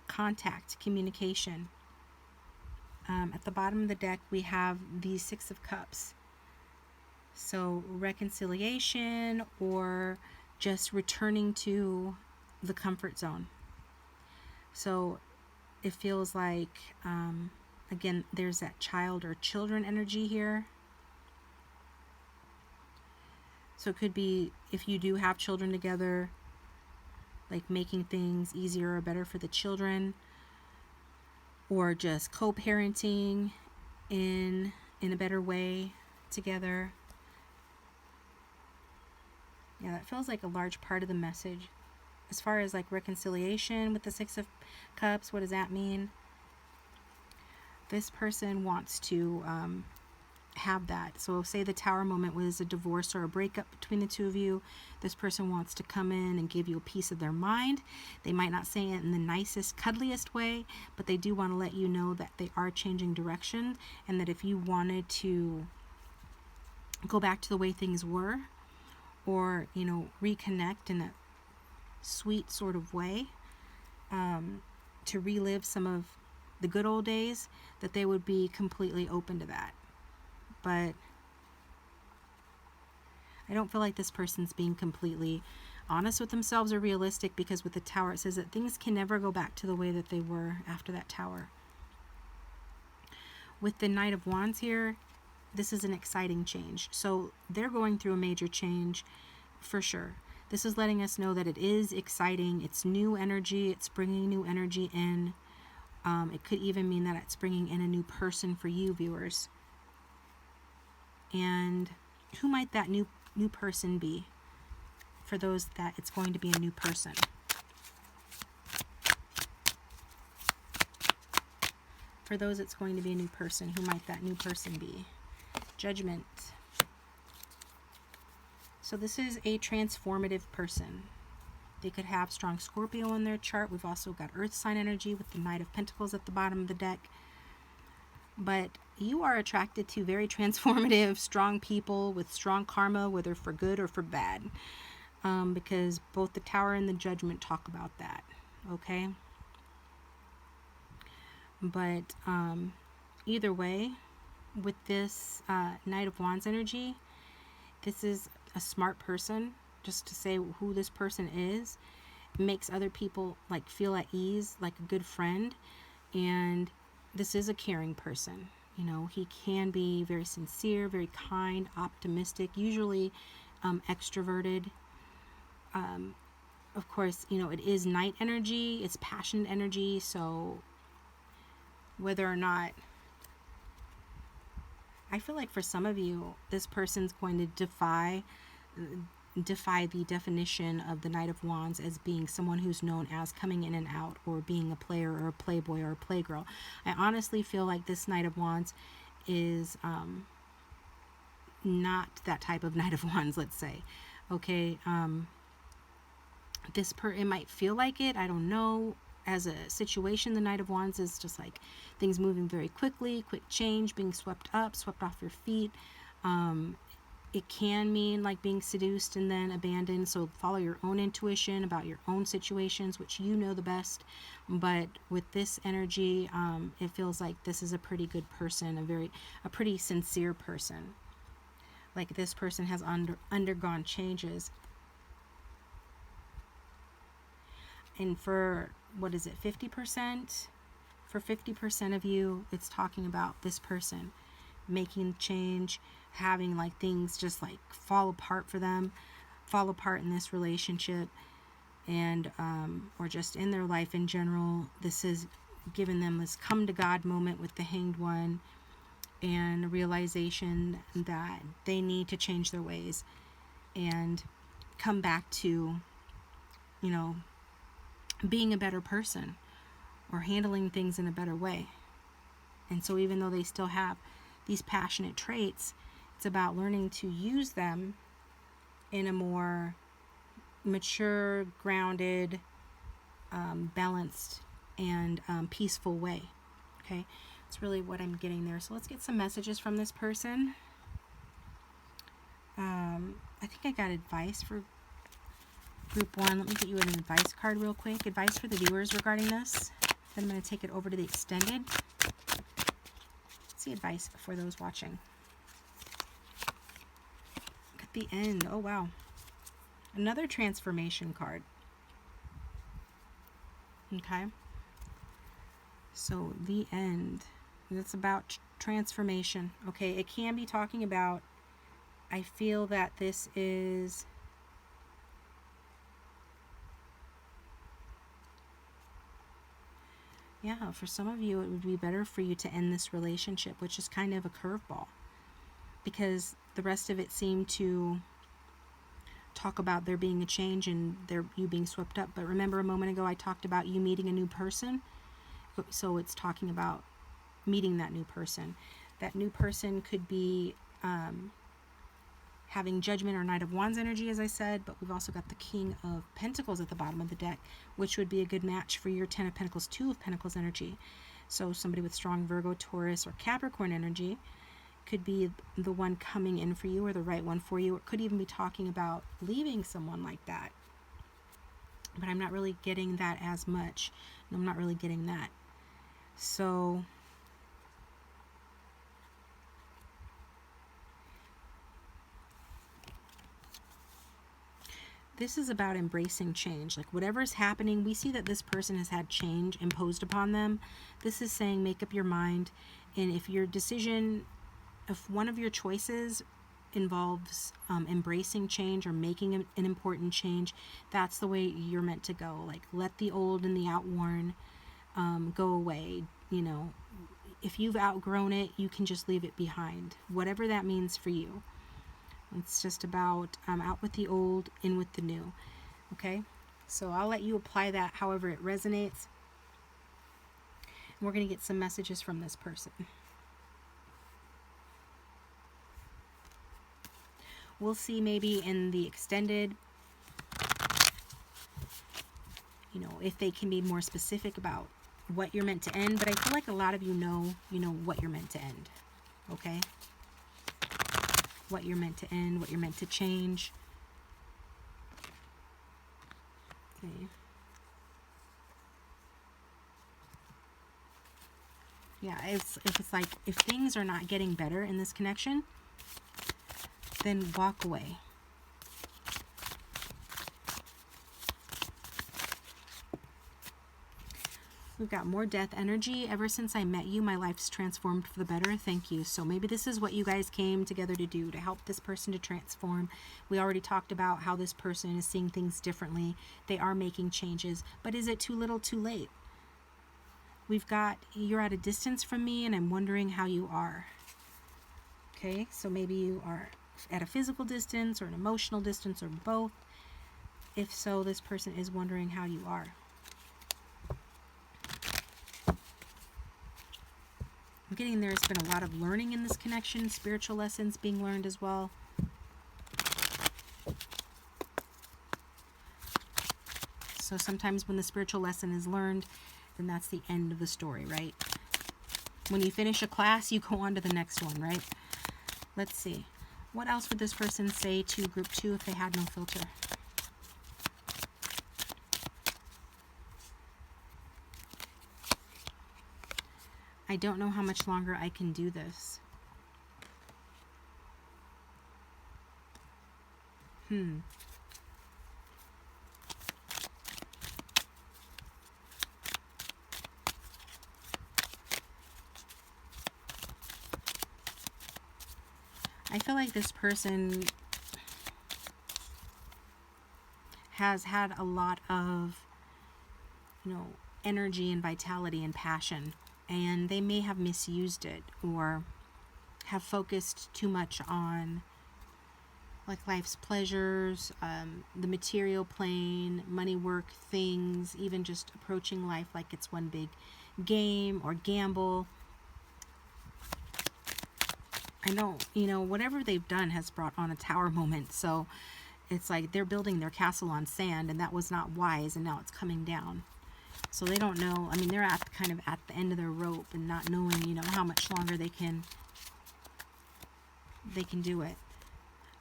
Contact, communication. At the bottom of the deck, we have the Six of Cups. So reconciliation, or just returning to the comfort zone. So it feels like, again, there's that child or children energy here. So it could be, if you do have children together, like making things easier or better for the children, or just co-parenting in a better way together. Yeah, that feels like a large part of the message. As far as like reconciliation with the Six of Cups, what does that mean? This person wants to have that. So say the Tower moment was a divorce or a breakup between the two of you. This person wants to come in and give you a piece of their mind. They might not say it in the nicest, cuddliest way, but they do want to let you know that they are changing direction, and that if you wanted to go back to the way things were, or reconnect in a sweet sort of way, to relive some of the good old days, that they would be completely open to that. But I don't feel like this person's being completely honest with themselves or realistic, because with the Tower, it says that things can never go back to the way that they were after that Tower. With the Knight of Wands here, this is an exciting change. So they're going through a major change for sure. This is letting us know that it is exciting. It's new energy. It's bringing new energy in. It could even mean that it's bringing in a new person for you, viewers. And who might that new person be? For those that it's going to be a new person. For those it's going to be a new person, who might that new person be? Judgment. So this is a transformative person. They could have strong Scorpio in their chart. We've also got Earth sign energy with the Knight of Pentacles at the bottom of the deck. But you are attracted to very transformative, strong people with strong karma, whether for good or for bad. Because both the Tower and the Judgment talk about that. Okay? But either way, with this Knight of Wands energy, this is a smart person. Just to say who this person is, makes other people like feel at ease, like a good friend. And this is a caring person. He can be very sincere, very kind, optimistic, usually extroverted. of course, you know, it is night energy, it's passionate energy, so whether or not, I feel like for some of you, this person's going to defy the definition of the Knight of Wands as being someone who's known as coming in and out, or being a player or a playboy or a playgirl. I honestly feel like this Knight of Wands is not that type of Knight of Wands, let's say. Okay, it might feel like it, I don't know. As a situation, the Knight of Wands is just like things moving very quickly, quick change, being swept up, swept off your feet. It can mean like being seduced and then abandoned. So follow your own intuition about your own situations, which you know the best. But with this energy, it feels like this is a pretty good person, a pretty sincere person. Like this person has undergone changes. And for, what is it, 50%? For 50% of you, it's talking about this person making change, having like things just like fall apart for them, fall apart in this relationship, and or just in their life in general. This is giving them this come to God moment with the Hanged One, and a realization that they need to change their ways and come back to, you know, being a better person or handling things in a better way. And so even though they still have these passionate traits, it's about learning to use them in a more mature, grounded, balanced, and peaceful way. Okay, that's really what I'm getting there. So let's get some messages from this person. I think I got advice for Group 1. Let me get you an advice card real quick. Advice for the viewers regarding this. Then I'm going to take it over to the extended. Let's see advice for those watching. Look at the end. Oh, wow. Another transformation card. Okay. So the end. It's about transformation. Okay. It can be talking about, I feel that this is... Yeah, for some of you, it would be better for you to end this relationship, which is kind of a curveball, because the rest of it seemed to talk about there being a change and you being swept up. But remember a moment ago I talked about you meeting a new person? So it's talking about meeting that new person. That new person could be having Judgment or Knight of Wands energy, as I said, but we've also got the King of Pentacles at the bottom of the deck, which would be a good match for your 10 of Pentacles, 2 of Pentacles energy. So somebody with strong Virgo, Taurus, or Capricorn energy could be the one coming in for you, or the right one for you. It could even be talking about leaving someone like that. But I'm not really getting that as much. I'm not really getting that. So... this is about embracing change. Like whatever's happening, we see that this person has had change imposed upon them. This is saying make up your mind. And if your decision, if one of your choices involves embracing change or making an important change, that's the way you're meant to go. Like let the old and the outworn go away. You know, if you've outgrown it, you can just leave it behind. Whatever that means for you. It's just about out with the old, in with the new. Okay? So I'll let you apply that however it resonates. And we're going to get some messages from this person. We'll see maybe in the extended, you know, if they can be more specific about what you're meant to end. But I feel like a lot of you know what you're meant to end. Okay? What you're meant to end, what you're meant to change. Okay. Yeah, if it's like, if things are not getting better in this connection, then walk away. We've got more death energy. Ever since I met you, my life's transformed for the better. Thank you. So maybe this is what you guys came together to do, to help this person to transform. We already talked about how this person is seeing things differently. They are making changes. But is it too little, too late? We've got, you're at a distance from me and I'm wondering how you are. Okay, so maybe you are at a physical distance or an emotional distance or both. If so, this person is wondering how you are. I'm getting there's been a lot of learning in this connection, spiritual lessons being learned as well. So sometimes when the spiritual lesson is learned, then that's the end of the story, right? When you finish a class, you go on to the next one, right? Let's see. What else would this person say to group 2 if they had no filter? I don't know how much longer I can do this. I feel like this person has had a lot of, energy and vitality and passion, and they may have misused it or have focused too much on like life's pleasures, the material plane, money, work, things, even just approaching life like it's one big game or gamble. I know, whatever they've done has brought on a tower moment. So it's like they're building their castle on sand, and that was not wise, and now it's coming down. So they don't know. I mean, they're kind of at the end of their rope and not knowing, how much longer they can do it.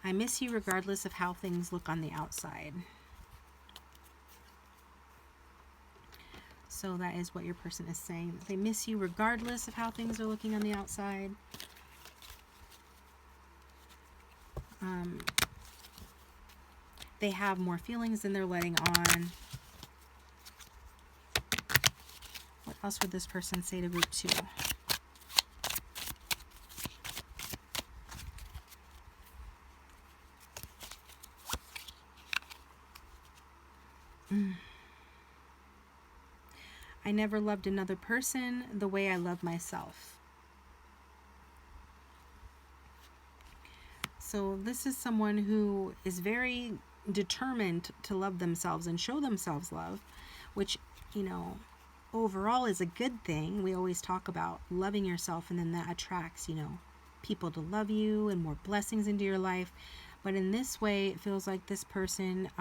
I miss you regardless of how things look on the outside. So that is what your person is saying. They miss you regardless of how things are looking on the outside. They have more feelings than they're letting on. What else would this person say to group 2? I never loved another person the way I love myself. So this is someone who is very determined to love themselves and show themselves love, which, overall is a good thing. We always talk about loving yourself, and then that attracts, people to love you and more blessings into your life. But in this way, it feels like this person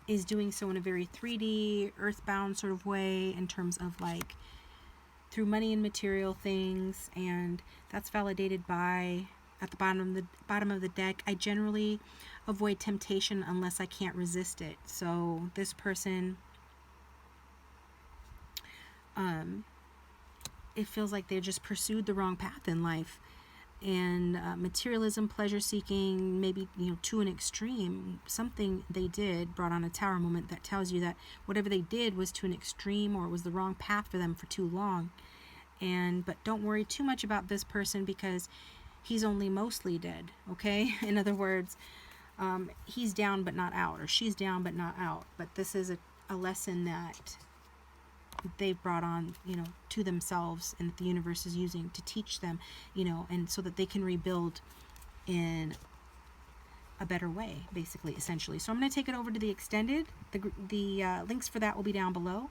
is doing so in a very 3D, earthbound sort of way, in terms of like through money and material things, and that's validated by at the bottom of the deck. I generally avoid temptation unless I can't resist it. So this person, it feels like they just pursued the wrong path in life, and materialism, pleasure seeking, maybe to an extreme. Something they did brought on a tower moment that tells you that whatever they did was to an extreme, or it was the wrong path for them for too long. But don't worry too much about this person, because he's only mostly dead, okay? In other words, he's down but not out, or she's down but not out. But this is a lesson that they've brought on, to themselves, and that the universe is using to teach them, and so that they can rebuild in a better way, basically, essentially. So I'm going to take it over to the extended. The links for that will be down below.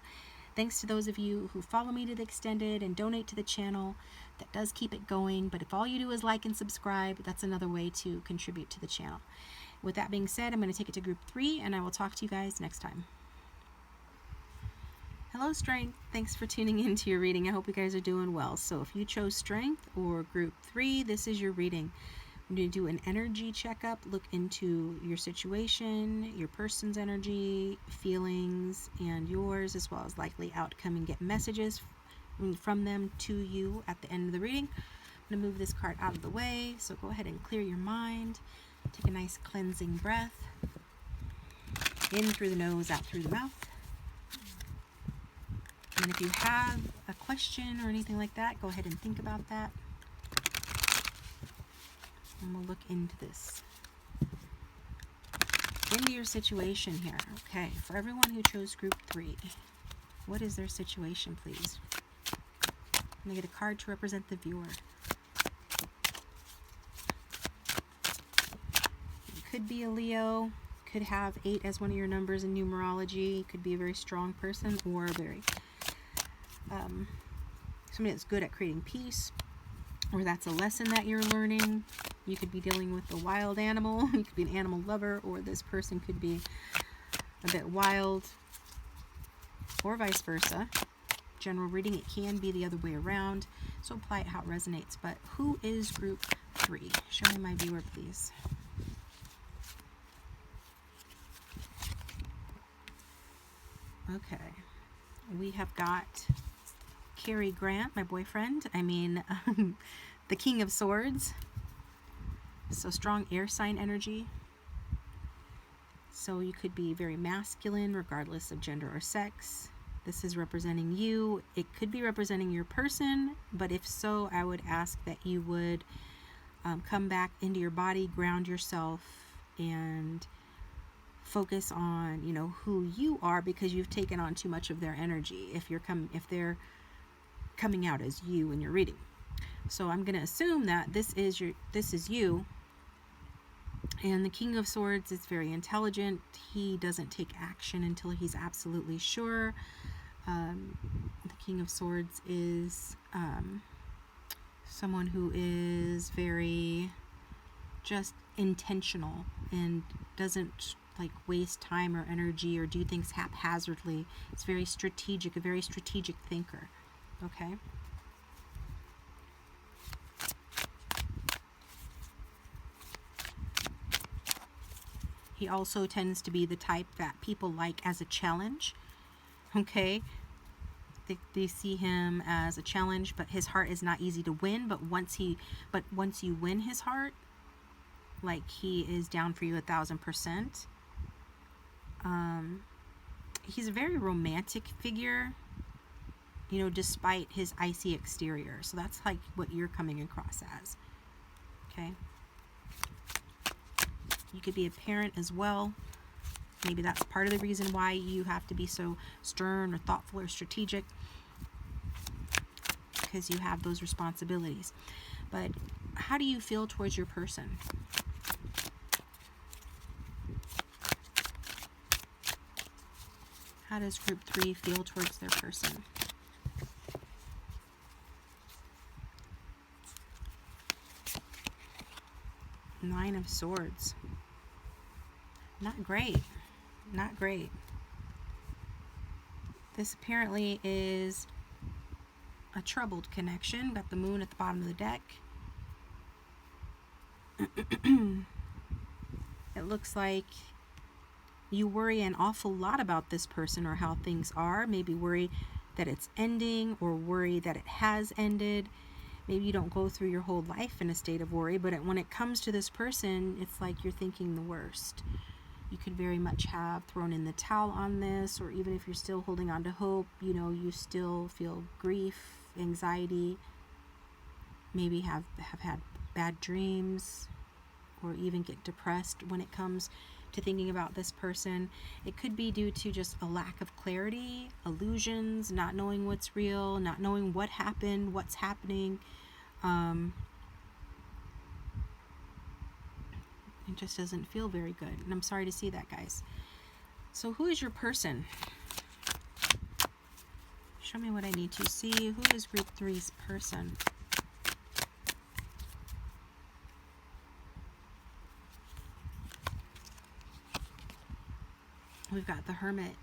Thanks to those of you who follow me to the extended and donate to the channel. That does keep it going, but if all you do is like and subscribe, that's another way to contribute to the channel. With that being said, I'm going to take it to group 3, and I will talk to you guys next time. Hello, Strength. Thanks for tuning in to your reading. I hope you guys are doing well. So if you chose Strength or group 3, this is your reading. I'm going to do an energy checkup, look into your situation, your person's energy, feelings, and yours, as well as likely outcome, and get messages from them to you at the end of the reading. I'm going to move this card out of the way, so go ahead and clear your mind. Take a nice cleansing breath. In through the nose, out through the mouth. And if you have a question or anything like that, go ahead and think about that. And we'll look into this. Into your situation here. Okay, for everyone who chose group 3, what is their situation, please? I'm going to get a card to represent the viewer. You could be a Leo, could have 8 as one of your numbers in numerology, could be a very strong person, or a very somebody that's good at creating peace, or that's a lesson that you're learning. You could be dealing with a wild animal, you could be an animal lover, or this person could be a bit wild, or vice versa. General reading, it can be the other way around, so apply it how it resonates. But who is group 3? Show me my viewer, please. Okay, we have got Cary Grant, my boyfriend. The King of Swords. So strong air sign energy. So you could be very masculine regardless of gender or sex. This is representing you. It could be representing your person, but if so, I would ask that you would come back into your body, ground yourself, and focus on, who you are, because you've taken on too much of their energy if they're coming out as you in your reading. So I'm going to assume that this is you. And the King of Swords is very intelligent. He doesn't take action until he's absolutely sure. The King of Swords is someone who is very just intentional and doesn't waste time or energy or do things haphazardly. It's very strategic, a very strategic thinker. Okay? He also tends to be the type that people like as a challenge. Okay? They see him as a challenge, but his heart is not easy to win. But once you win his heart, he is down for you 1,000%. He's a very romantic figure, despite his icy exterior. So that's what you're coming across as. Okay? You could be a parent as well. Maybe that's part of the reason why you have to be so stern or thoughtful or strategic, because you have those responsibilities. But how do you feel towards your person? How does group 3 feel towards their person? Nine of Swords. Not great. Not great. This apparently is a troubled connection. Got the Moon at the bottom of the deck. It looks like you worry an awful lot about this person or how things are. Maybe worry that it's ending, or worry that it has ended. Maybe you don't go through your whole life in a state of worry, but when it comes to this person, it's like you're thinking the worst. You could very much have thrown in the towel on this, or even if you're still holding on to hope, you still feel grief, anxiety, maybe have had bad dreams, or even get depressed when it comes to thinking about this person. It could be due to just a lack of clarity, illusions, not knowing what's real, not knowing what happened, what's happening. It just doesn't feel very good. And I'm sorry to see that, guys. So who is your person? Show me what I need to see. Who is group 3's person? We've got the Hermit.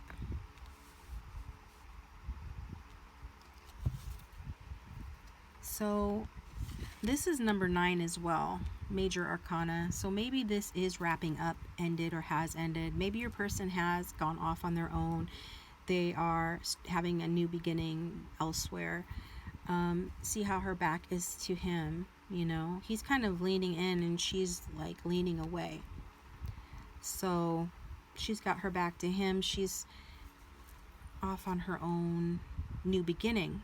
So this is number 9 as well, Major Arcana. So maybe this is wrapping up, ended, or has ended. Maybe your person has gone off on their own. They are having a new beginning elsewhere. See how her back is to him, He's kind of leaning in and she's leaning away. So she's got her back to him. She's off on her own, new beginning.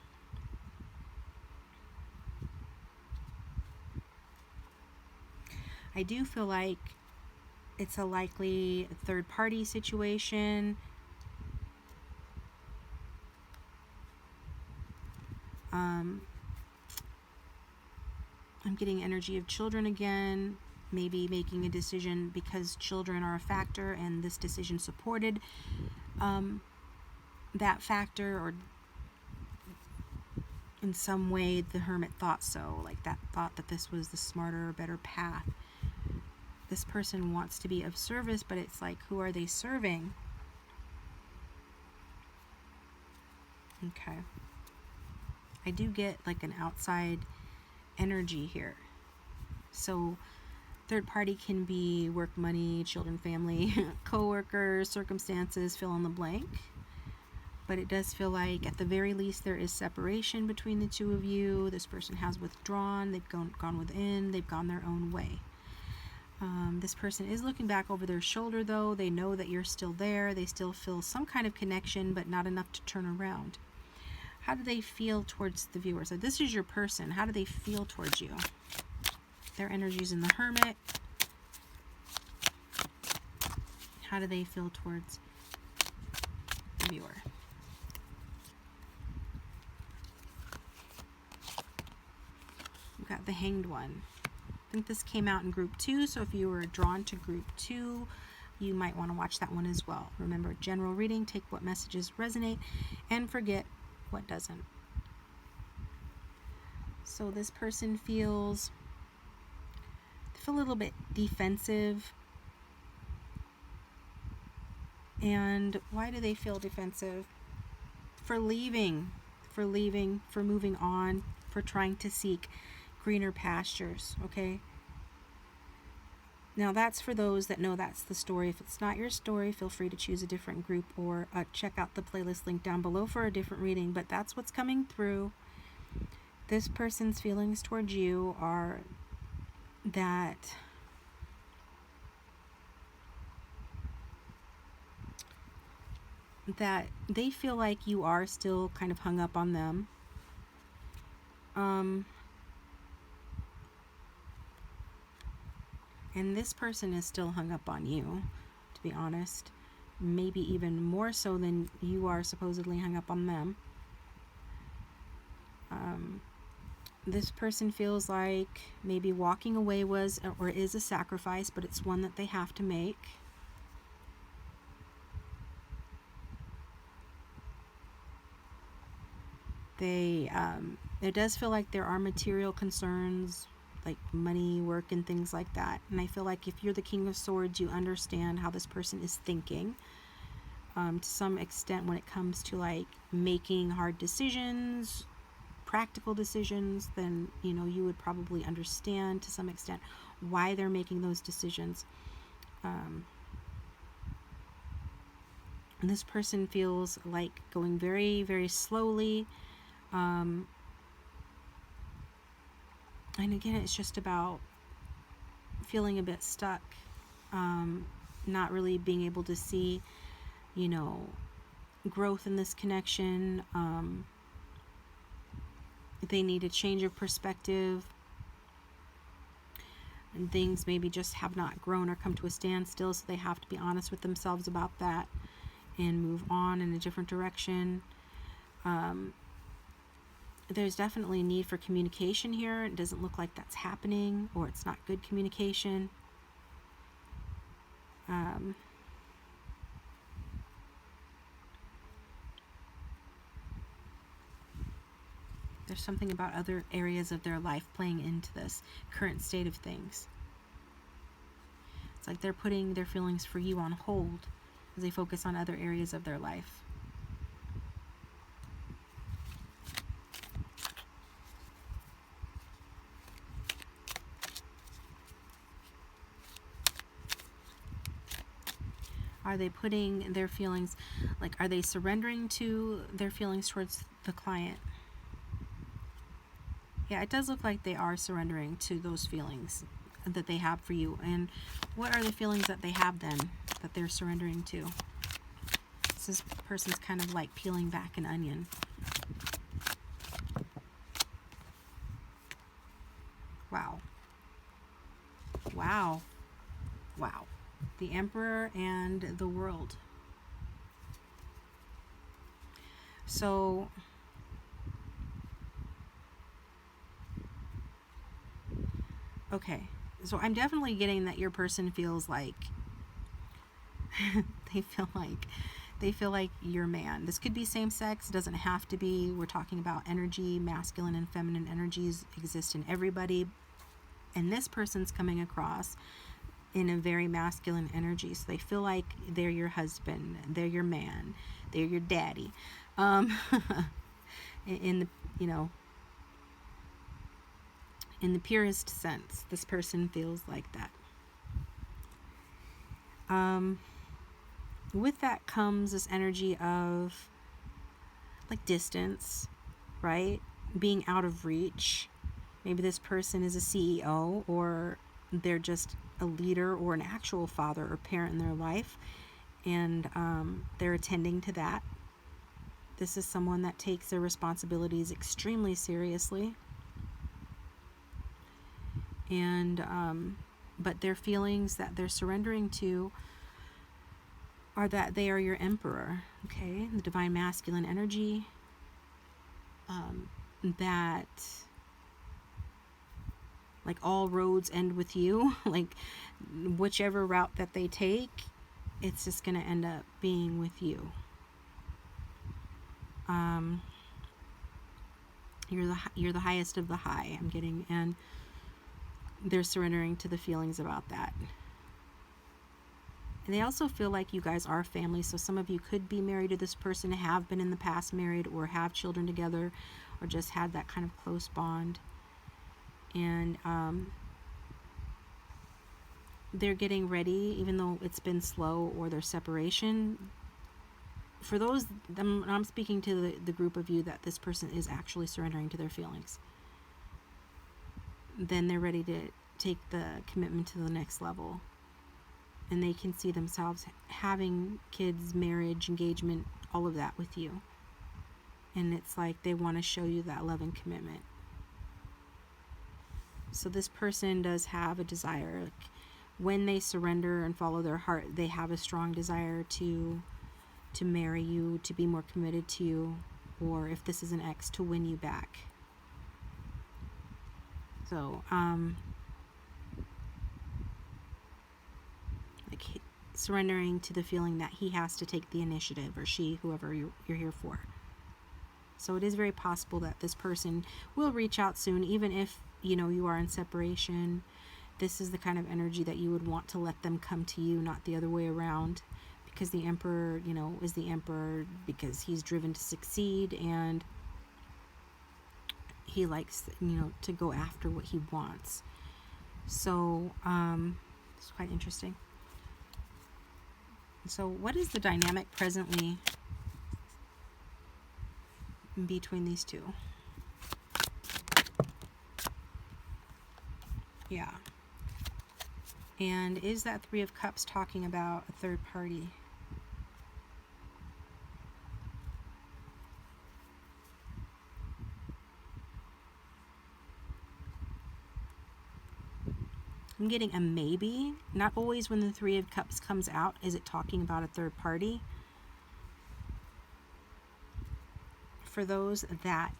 I do feel like it's a likely third-party situation. I'm getting energy of children again, maybe making a decision because children are a factor and this decision supported that factor, or in some way the hermit thought so, like that thought that this was the smarter or better path. This person wants to be of service, but it's like, who are they serving? Okay. I do get like an outside energy here. So third party can be work, money, children, family, co-workers, circumstances, fill in the blank. But it does feel like at the very least there is separation between the two of you. This person has withdrawn, they've gone within, they've gone their own way. This person is looking back over their shoulder though. They know that you're still there. They still feel some kind of connection, but not enough to turn around. How do they feel towards the viewer? So this is your person. How do they feel towards you? Their energy's in the Hermit. How do they feel towards the viewer? We've got the Hanged One. I think this came out in group 2, so if you were drawn to group 2, you might want to watch that one as well. Remember, general reading, take what messages resonate and forget what doesn't. So this person feels a little bit defensive. And why do they feel defensive? For leaving, for moving on, for trying to seek greener pastures, okay? Now that's for those that know that's the story. If it's not your story, feel free to choose a different group or check out the playlist link down below for a different reading, but that's what's coming through. This person's feelings towards you are that they feel like you are still kind of hung up on them. And this person is still hung up on you, to be honest. Maybe even more so than you are supposedly hung up on them. This person feels like maybe walking away was or is a sacrifice, but it's one that they have to make. It does feel like there are material concerns, like money, work, and things like that. And I feel like if you're the King of Swords, you understand how this person is thinking to some extent when it comes to like making hard decisions, practical decisions. Then you would probably understand to some extent why they're making those decisions. And this person feels like going very, very slowly. And again, it's just about feeling a bit stuck, not really being able to see, growth in this connection. They need a change of perspective, and things maybe just have not grown or come to a standstill, so they have to be honest with themselves about that and move on in a different direction. There's definitely a need for communication here. It doesn't look like that's happening, or it's not good communication. There's something about other areas of their life playing into this current state of things. It's like they're putting their feelings for you on hold as they focus on other areas of their life. Are they putting their feelings, like, are they surrendering to their feelings towards the client? Yeah, it does look like they are surrendering to those feelings that they have for you. And what are the feelings that they have then that they're surrendering to? This person's kind of like peeling back an onion. Wow. Wow. Wow. The Emperor and the World. So okay. So I'm definitely getting that your person feels like they feel like your man. This could be same sex, doesn't have to be. We're talking about energy, masculine and feminine energies exist in everybody. And this person's coming across in a very masculine energy. So they feel like they're your husband, they're your man, they're your daddy. In the, you know, in the purest sense, this person feels like that. With that comes this energy of like distance, right? Being out of reach. Maybe this person is a CEO, or they're just a leader or an actual father or parent in their life, and they're attending to that. This is someone that takes their responsibilities extremely seriously. And but their feelings that they're surrendering to are that they are your emperor, okay? The divine masculine energy, that like all roads end with you. Like whichever route that they take, it's just going to end up being with you. You're the highest of the high, I'm getting, and they're surrendering to the feelings about that. And they also feel like you guys are family. So some of you could be married to this person, have been in the past married, or have children together, or just had that kind of close bond. And they're getting ready, even though it's been slow, or their separation. For those, I'm speaking to the group of you that this person is actually surrendering to their feelings. Then they're ready to take the commitment to the next level. And they can see themselves having kids, marriage, engagement, all of that with you. And it's like they want to show you that love and commitment. So this person does have a desire. Like when they surrender and follow their heart, they have a strong desire to marry you, to be more committed to you, or if this is an ex, to win you back. So, like surrendering to the feeling that he has to take the initiative, or she, whoever you're here for. So it is very possible that this person will reach out soon, even if, you know, you are in separation. This is the kind of energy that you would want to let them come to you, not the other way around. Because the Emperor, you know, is the Emperor because he's driven to succeed, and he likes, you know, to go after what he wants. So, it's quite interesting. So what is the dynamic presently between these two? Yeah. And is that Three of Cups talking about a third party? I'm getting a maybe. Not always when the Three of Cups comes out is it talking about a third party. For those that,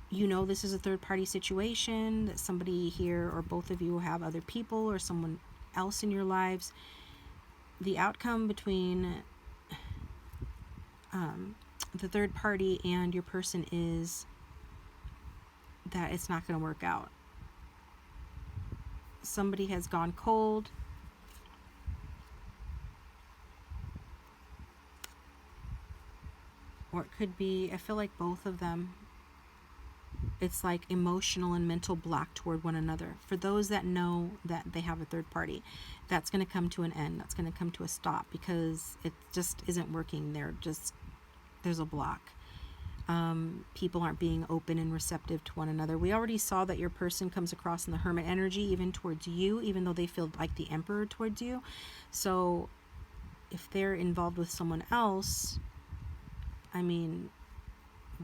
you know, this is a third party situation, that somebody here or both of you will have other people or someone else in your lives. The outcome between the third party and your person is that it's not going to work out. Somebody has gone cold. Or it could be, I feel like both of them. It's like emotional and mental block toward one another. For those that know that they have a third party, that's going to come to an end. That's going to come to a stop because it just isn't working. There's a block. People aren't being open and receptive to one another. We already saw that your person comes across in the Hermit energy, even towards you, even though they feel like the Emperor towards you. So if they're involved with someone else, I mean,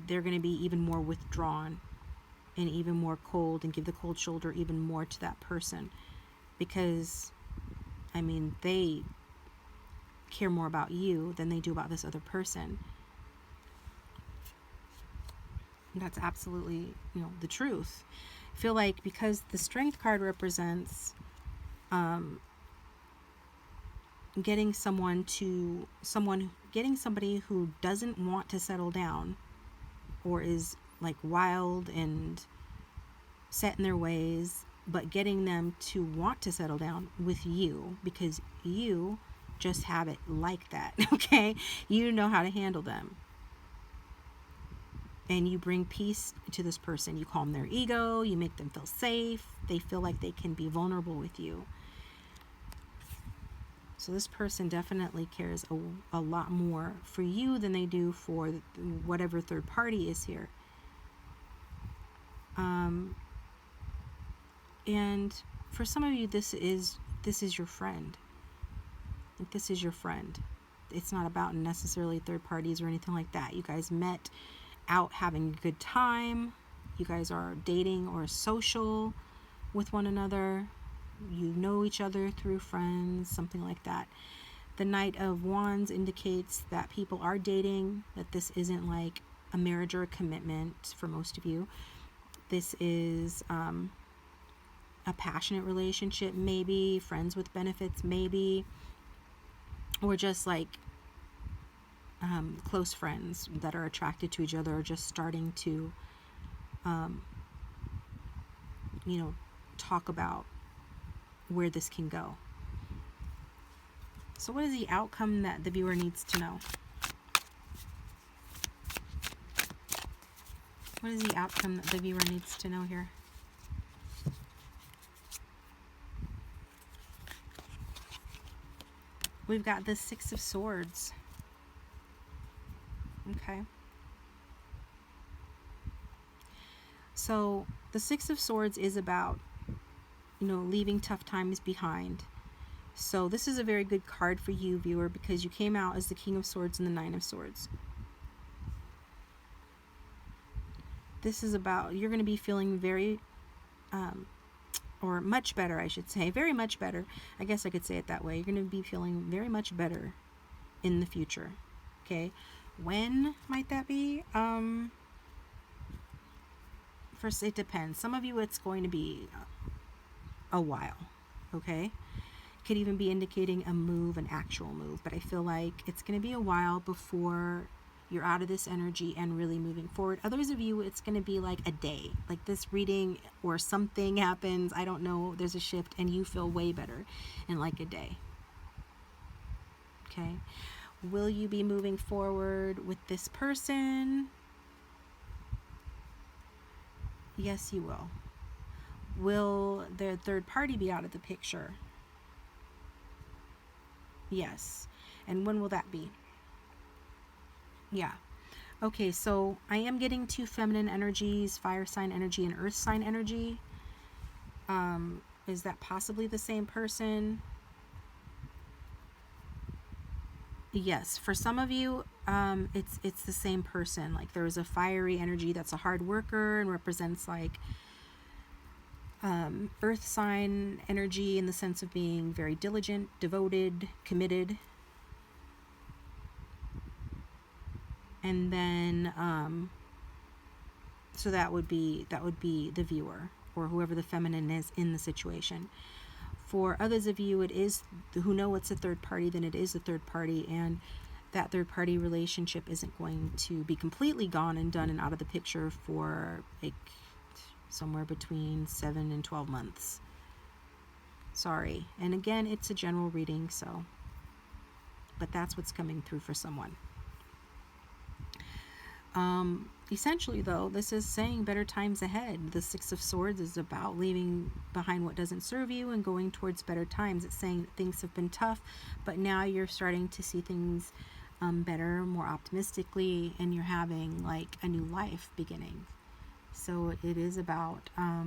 they're going to be even more withdrawn and even more cold, and give the cold shoulder even more to that person, because, I mean, they care more about you than they do about this other person. That's absolutely, the truth. I feel like because the Strength card represents getting somebody who doesn't want to settle down, or is like wild and set in their ways, but getting them to want to settle down with you, because you just have it like that. Okay, you know how to handle them, and you bring peace to this person. You calm their ego, you make them feel safe, they feel like they can be vulnerable with you. So this person definitely cares a lot more for you than they do for whatever third party is here. And for some of you, this is your friend. Like, this is your friend. It's not about necessarily third parties or anything like that. You guys met out having a good time. You guys are dating or social with one another. You know each other through friends, something like that. The Knight of Wands indicates that people are dating, that this isn't like a marriage or a commitment for most of you. This is a passionate relationship, maybe, friends with benefits, maybe, or just like close friends that are attracted to each other, or just starting to, talk about where this can go. So what is the outcome that the viewer needs to know? What is the outcome that the viewer needs to know here? We've got the Six of Swords. Okay. So the Six of Swords is about, leaving tough times behind. So this is a very good card for you, viewer, because you came out as the King of Swords and the Nine of Swords. This is about, you're going to be feeling very, or much better, I should say. Very much better. I guess I could say it that way. You're going to be feeling very much better in the future. Okay. When might that be? First, it depends. Some of you, it's going to be a while. Okay. Could even be indicating a move, an actual move. But I feel like it's going to be a while before you're out of this energy and really moving forward. Others of you, it's going to be like a day. Like this reading or something happens, I don't know, there's a shift and you feel way better in like a day. Okay. Will you be moving forward with this person? Yes, you will. Will their third party be out of the picture? Yes. And when will that be? Yeah. Okay, so I am getting two feminine energies, fire sign energy and earth sign energy. Is that possibly the same person? Yes, for some of you, it's the same person. Like there's a fiery energy that's a hard worker and represents like earth sign energy in the sense of being very diligent, devoted, committed. And then, so that would be the viewer or whoever the feminine is in the situation. For others of you, it is who know it's a third party, then it is a third party, and that third party relationship isn't going to be completely gone and done and out of the picture for like somewhere between 7 and 12 months. Sorry. And again, it's a general reading, so, but that's what's coming through for someone. Essentially, though, this is saying better times ahead. The Six of Swords is about leaving behind what doesn't serve you and going towards better times. It's saying that things have been tough, but now you're starting to see things better, more optimistically, and you're having like a new life beginning. So it is about a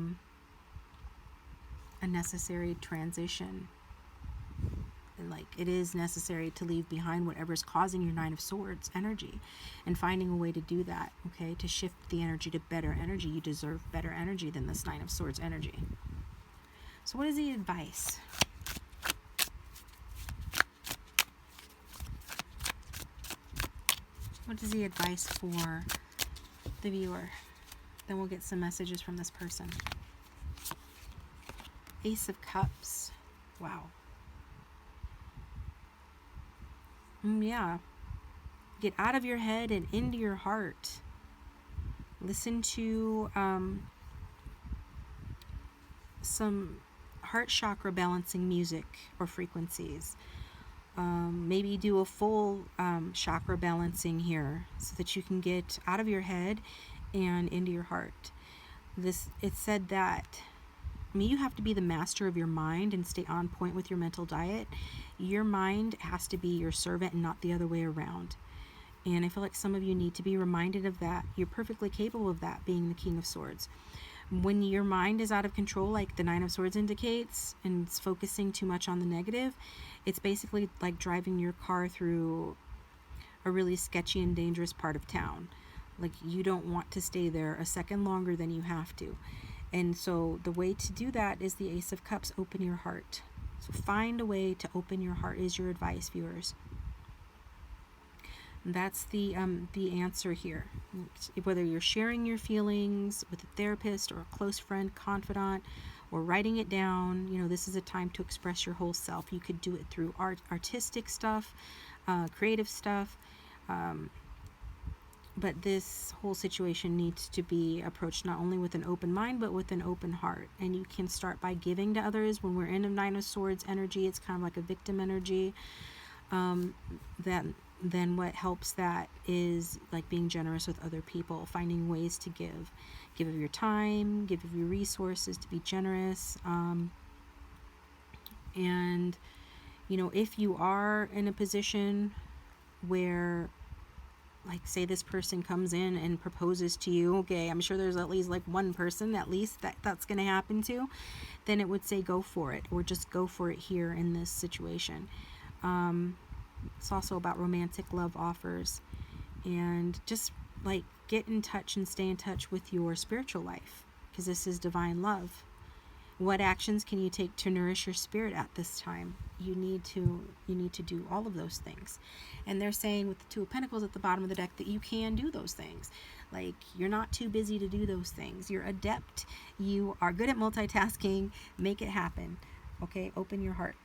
necessary transition. Like, it is necessary to leave behind whatever's causing your Nine of Swords energy and finding a way to do that, okay? To shift the energy to better energy. You deserve better energy than this Nine of Swords energy. So what is the advice? What is the advice for the viewer? Then we'll get some messages from this person. Ace of Cups. Wow. Yeah. Get out of your head and into your heart. Listen to some heart chakra balancing music or frequencies. Maybe do a full chakra balancing here so that you can get out of your head and into your heart. It said that, I mean, you have to be the master of your mind and stay on point with your mental diet. Your mind has to be your servant and not the other way around. And I feel like some of you need to be reminded of that. You're perfectly capable of that, being the King of Swords. When your mind is out of control, like the Nine of Swords indicates, and it's focusing too much on the negative, it's basically like driving your car through a really sketchy and dangerous part of town. Like, you don't want to stay there a second longer than you have to. And so the way to do that is the Ace of Cups. Open your heart. So find a way to open your heart is your advice, viewers. And that's the answer here. Whether you're sharing your feelings with a therapist or a close friend, confidant, or writing it down, you know, this is a time to express your whole self. You could do it through artistic stuff, creative stuff, but this whole situation needs to be approached not only with an open mind, but with an open heart. And you can start by giving to others. When we're in a Nine of Swords energy, it's kind of like a victim energy. Then what helps that is like being generous with other people, finding ways to give of your time, give of your resources, to be generous. And, you know, if you are in a position where, like, say this person comes in and proposes to you, okay, I'm sure there's at least like one person at least that's going to happen to, then it would say go for it, or just go for it here in this situation. It's also about romantic love offers, and just like get in touch and stay in touch with your spiritual life, because this is divine love. What actions can you take to nourish your spirit at this time? You need to do all of those things. And they're saying with the Two of Pentacles at the bottom of the deck that you can do those things. Like, you're not too busy to do those things. You're adept. You are good at multitasking. Make it happen. Okay, open your heart.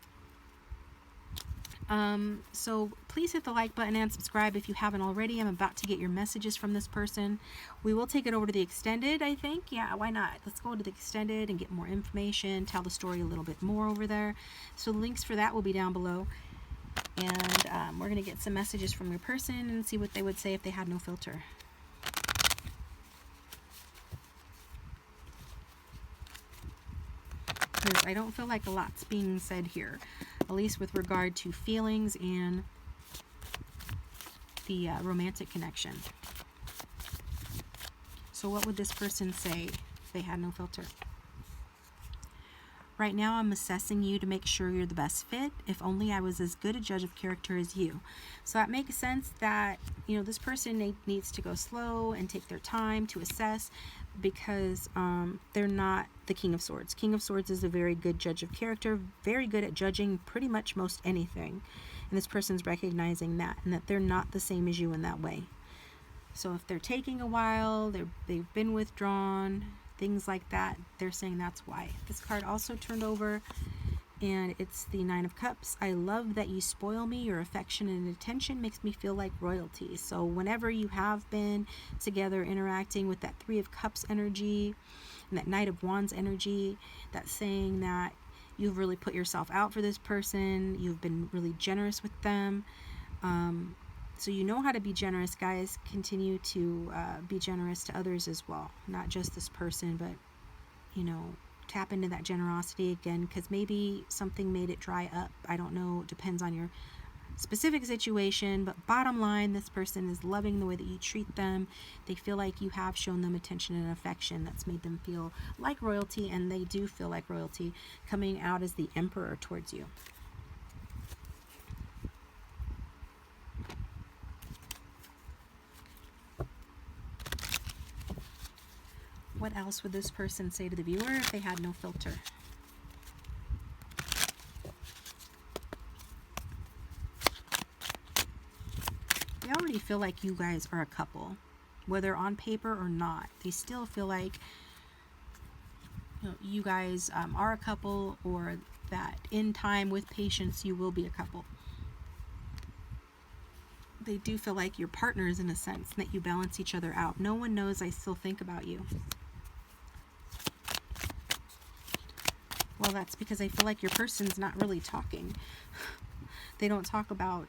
So please hit the like button and subscribe if you haven't already. I'm about to get your messages from this person. We will take it over to the extended, I think. Yeah, why not? Let's go to the extended and get more information, tell the story a little bit more over there. So the links for that will be down below. And we're going to get some messages from your person and see what they would say if they had no filter. Because I don't feel like a lot's being said here, at least with regard to feelings and the romantic connection. So what would this person say if they had no filter? Right now I'm assessing you to make sure you're the best fit. If only I was as good a judge of character as you. So that makes sense that, you know, this person needs to go slow and take their time to assess, because they're not the King of Swords. King of Swords is a very good judge of character, very good at judging pretty much most anything. And this person's recognizing that, and that they're not the same as you in that way. So if they're taking a while, they've been withdrawn, things like that, they're saying that's why. This card also turned over, and it's the Nine of Cups. I love that you spoil me. Your affection and attention makes me feel like royalty. So whenever you have been together interacting with that Three of Cups energy and that Knight of Wands energy, that's saying that you've really put yourself out for this person. You've been really generous with them. So you know how to be generous, guys. Continue to be generous to others as well. Not just this person, but, you know, tap into that generosity again, because maybe something made it dry up. I don't know. It depends on your specific situation. But bottom line, this person is loving the way that you treat them. They feel like you have shown them attention and affection that's made them feel like royalty, and they do feel like royalty, coming out as the Emperor towards you. What else would this person say to the viewer if they had no filter? They already feel like you guys are a couple, whether on paper or not. They still feel like you guys are a couple, or that in time with patience you will be a couple. They do feel like you're partners in a sense, that you balance each other out. No one knows I still think about you. Well, that's because I feel like your person's not really talking. They don't talk about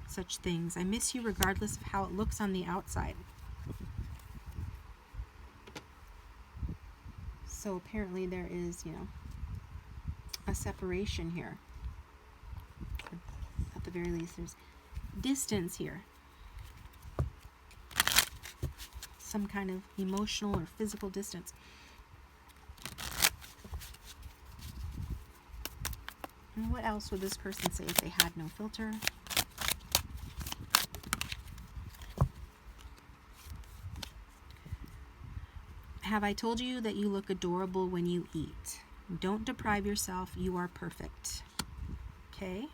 such things. I miss you regardless of how it looks on the outside. So apparently there is, a separation here. At the very least, there's distance here. Some kind of emotional or physical distance. And what else would this person say if they had no filter? Have I told you that you look adorable when you eat? Don't deprive yourself. You are perfect. Okay?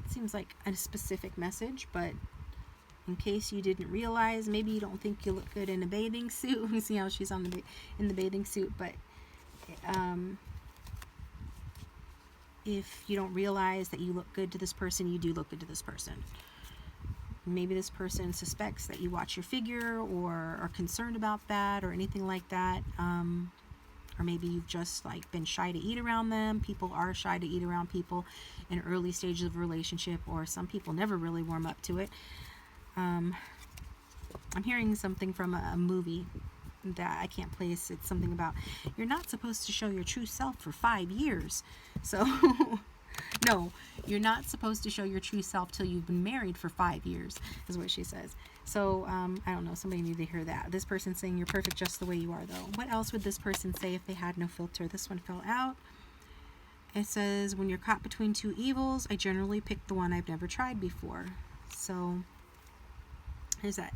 It seems like a specific message, but in case you didn't realize, maybe you don't think you look good in a bathing suit. You see how she's in the bathing suit, but if you don't realize that you look good to this person, you do look good to this person. Maybe this person suspects that you watch your figure, or are concerned about that, or anything like that. Or maybe you've just been shy to eat around them. People are shy to eat around people in early stages of a relationship, or some people never really warm up to it. I'm hearing something from a movie that I can't place. It's something about you're not supposed to show your true self for 5 years. So no, you're not supposed to show your true self till you've been married for 5 years, is what she says. So I don't know, somebody needed to hear that. This person's saying you're perfect just the way you are, though. What else would this person say if they had no filter? This one fell out. It says, when you're caught between two evils, I generally pick the one I've never tried before. So there's that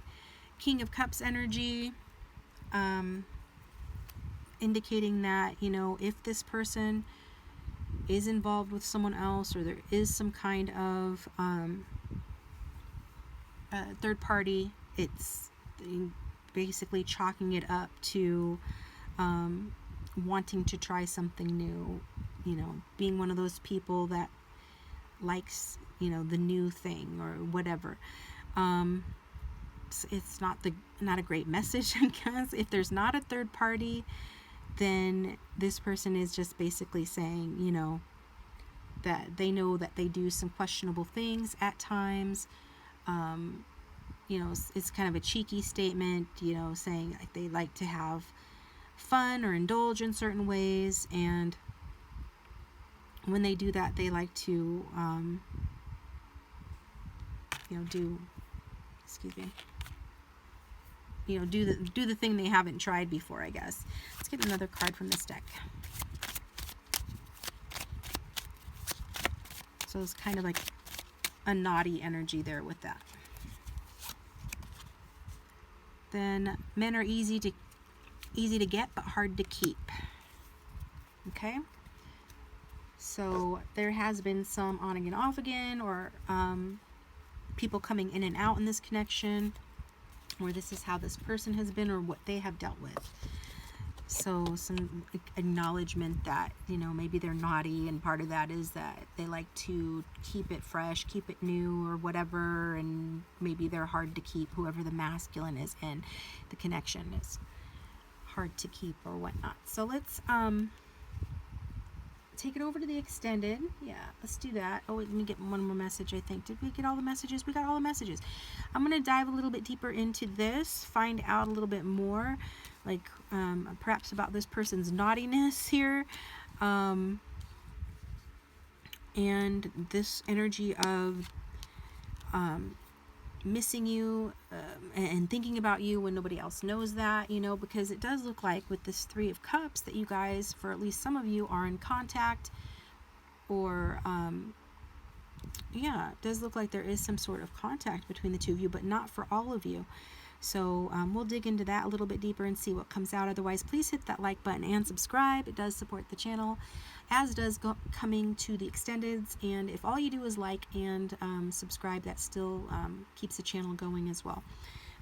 King of Cups energy, indicating that, if this person is involved with someone else, or there is some kind of third party, it's basically chalking it up to wanting to try something new, being one of those people that likes, the new thing or whatever. It's not a great message, I guess. If there's not a third party, then this person is just basically saying, that they know that they do some questionable things at times. It's kind of a cheeky statement, saying like they like to have fun or indulge in certain ways, and when they do that, they like to, do the thing they haven't tried before, I guess. Let's get another card from this deck. So it's kind of like a naughty energy there with that. Then men are easy to get but hard to keep. Okay? So there has been some on again, off again, or people coming in and out in this connection, or this is how this person has been, or what they have dealt with. So some acknowledgement that, maybe they're naughty, and part of that is that they like to keep it fresh, keep it new, or whatever, and maybe they're hard to keep. Whoever the masculine is in the connection is hard to keep or whatnot. So let's take it over to the extended. Yeah, let's do that. Oh, let me get one more message, I think. Did we get all the messages? We got all the messages. I'm going to dive a little bit deeper into this, find out a little bit more, perhaps about this person's naughtiness here, and this energy of missing you and thinking about you when nobody else knows that, because it does look like with this Three of Cups that you guys, for at least some of you, are in contact, or it does look like there is some sort of contact between the two of you, but not for all of you. So we'll dig into that a little bit deeper and see what comes out. Otherwise, please hit that like button and subscribe. It does support the channel, as does coming to the extendeds. And if all you do is like and subscribe, that still keeps the channel going as well.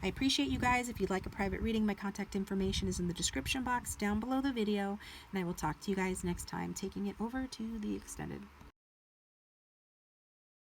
I appreciate you guys. If you'd like a private reading, my contact information is in the description box down below the video, and I will talk to you guys next time, taking it over to the extended.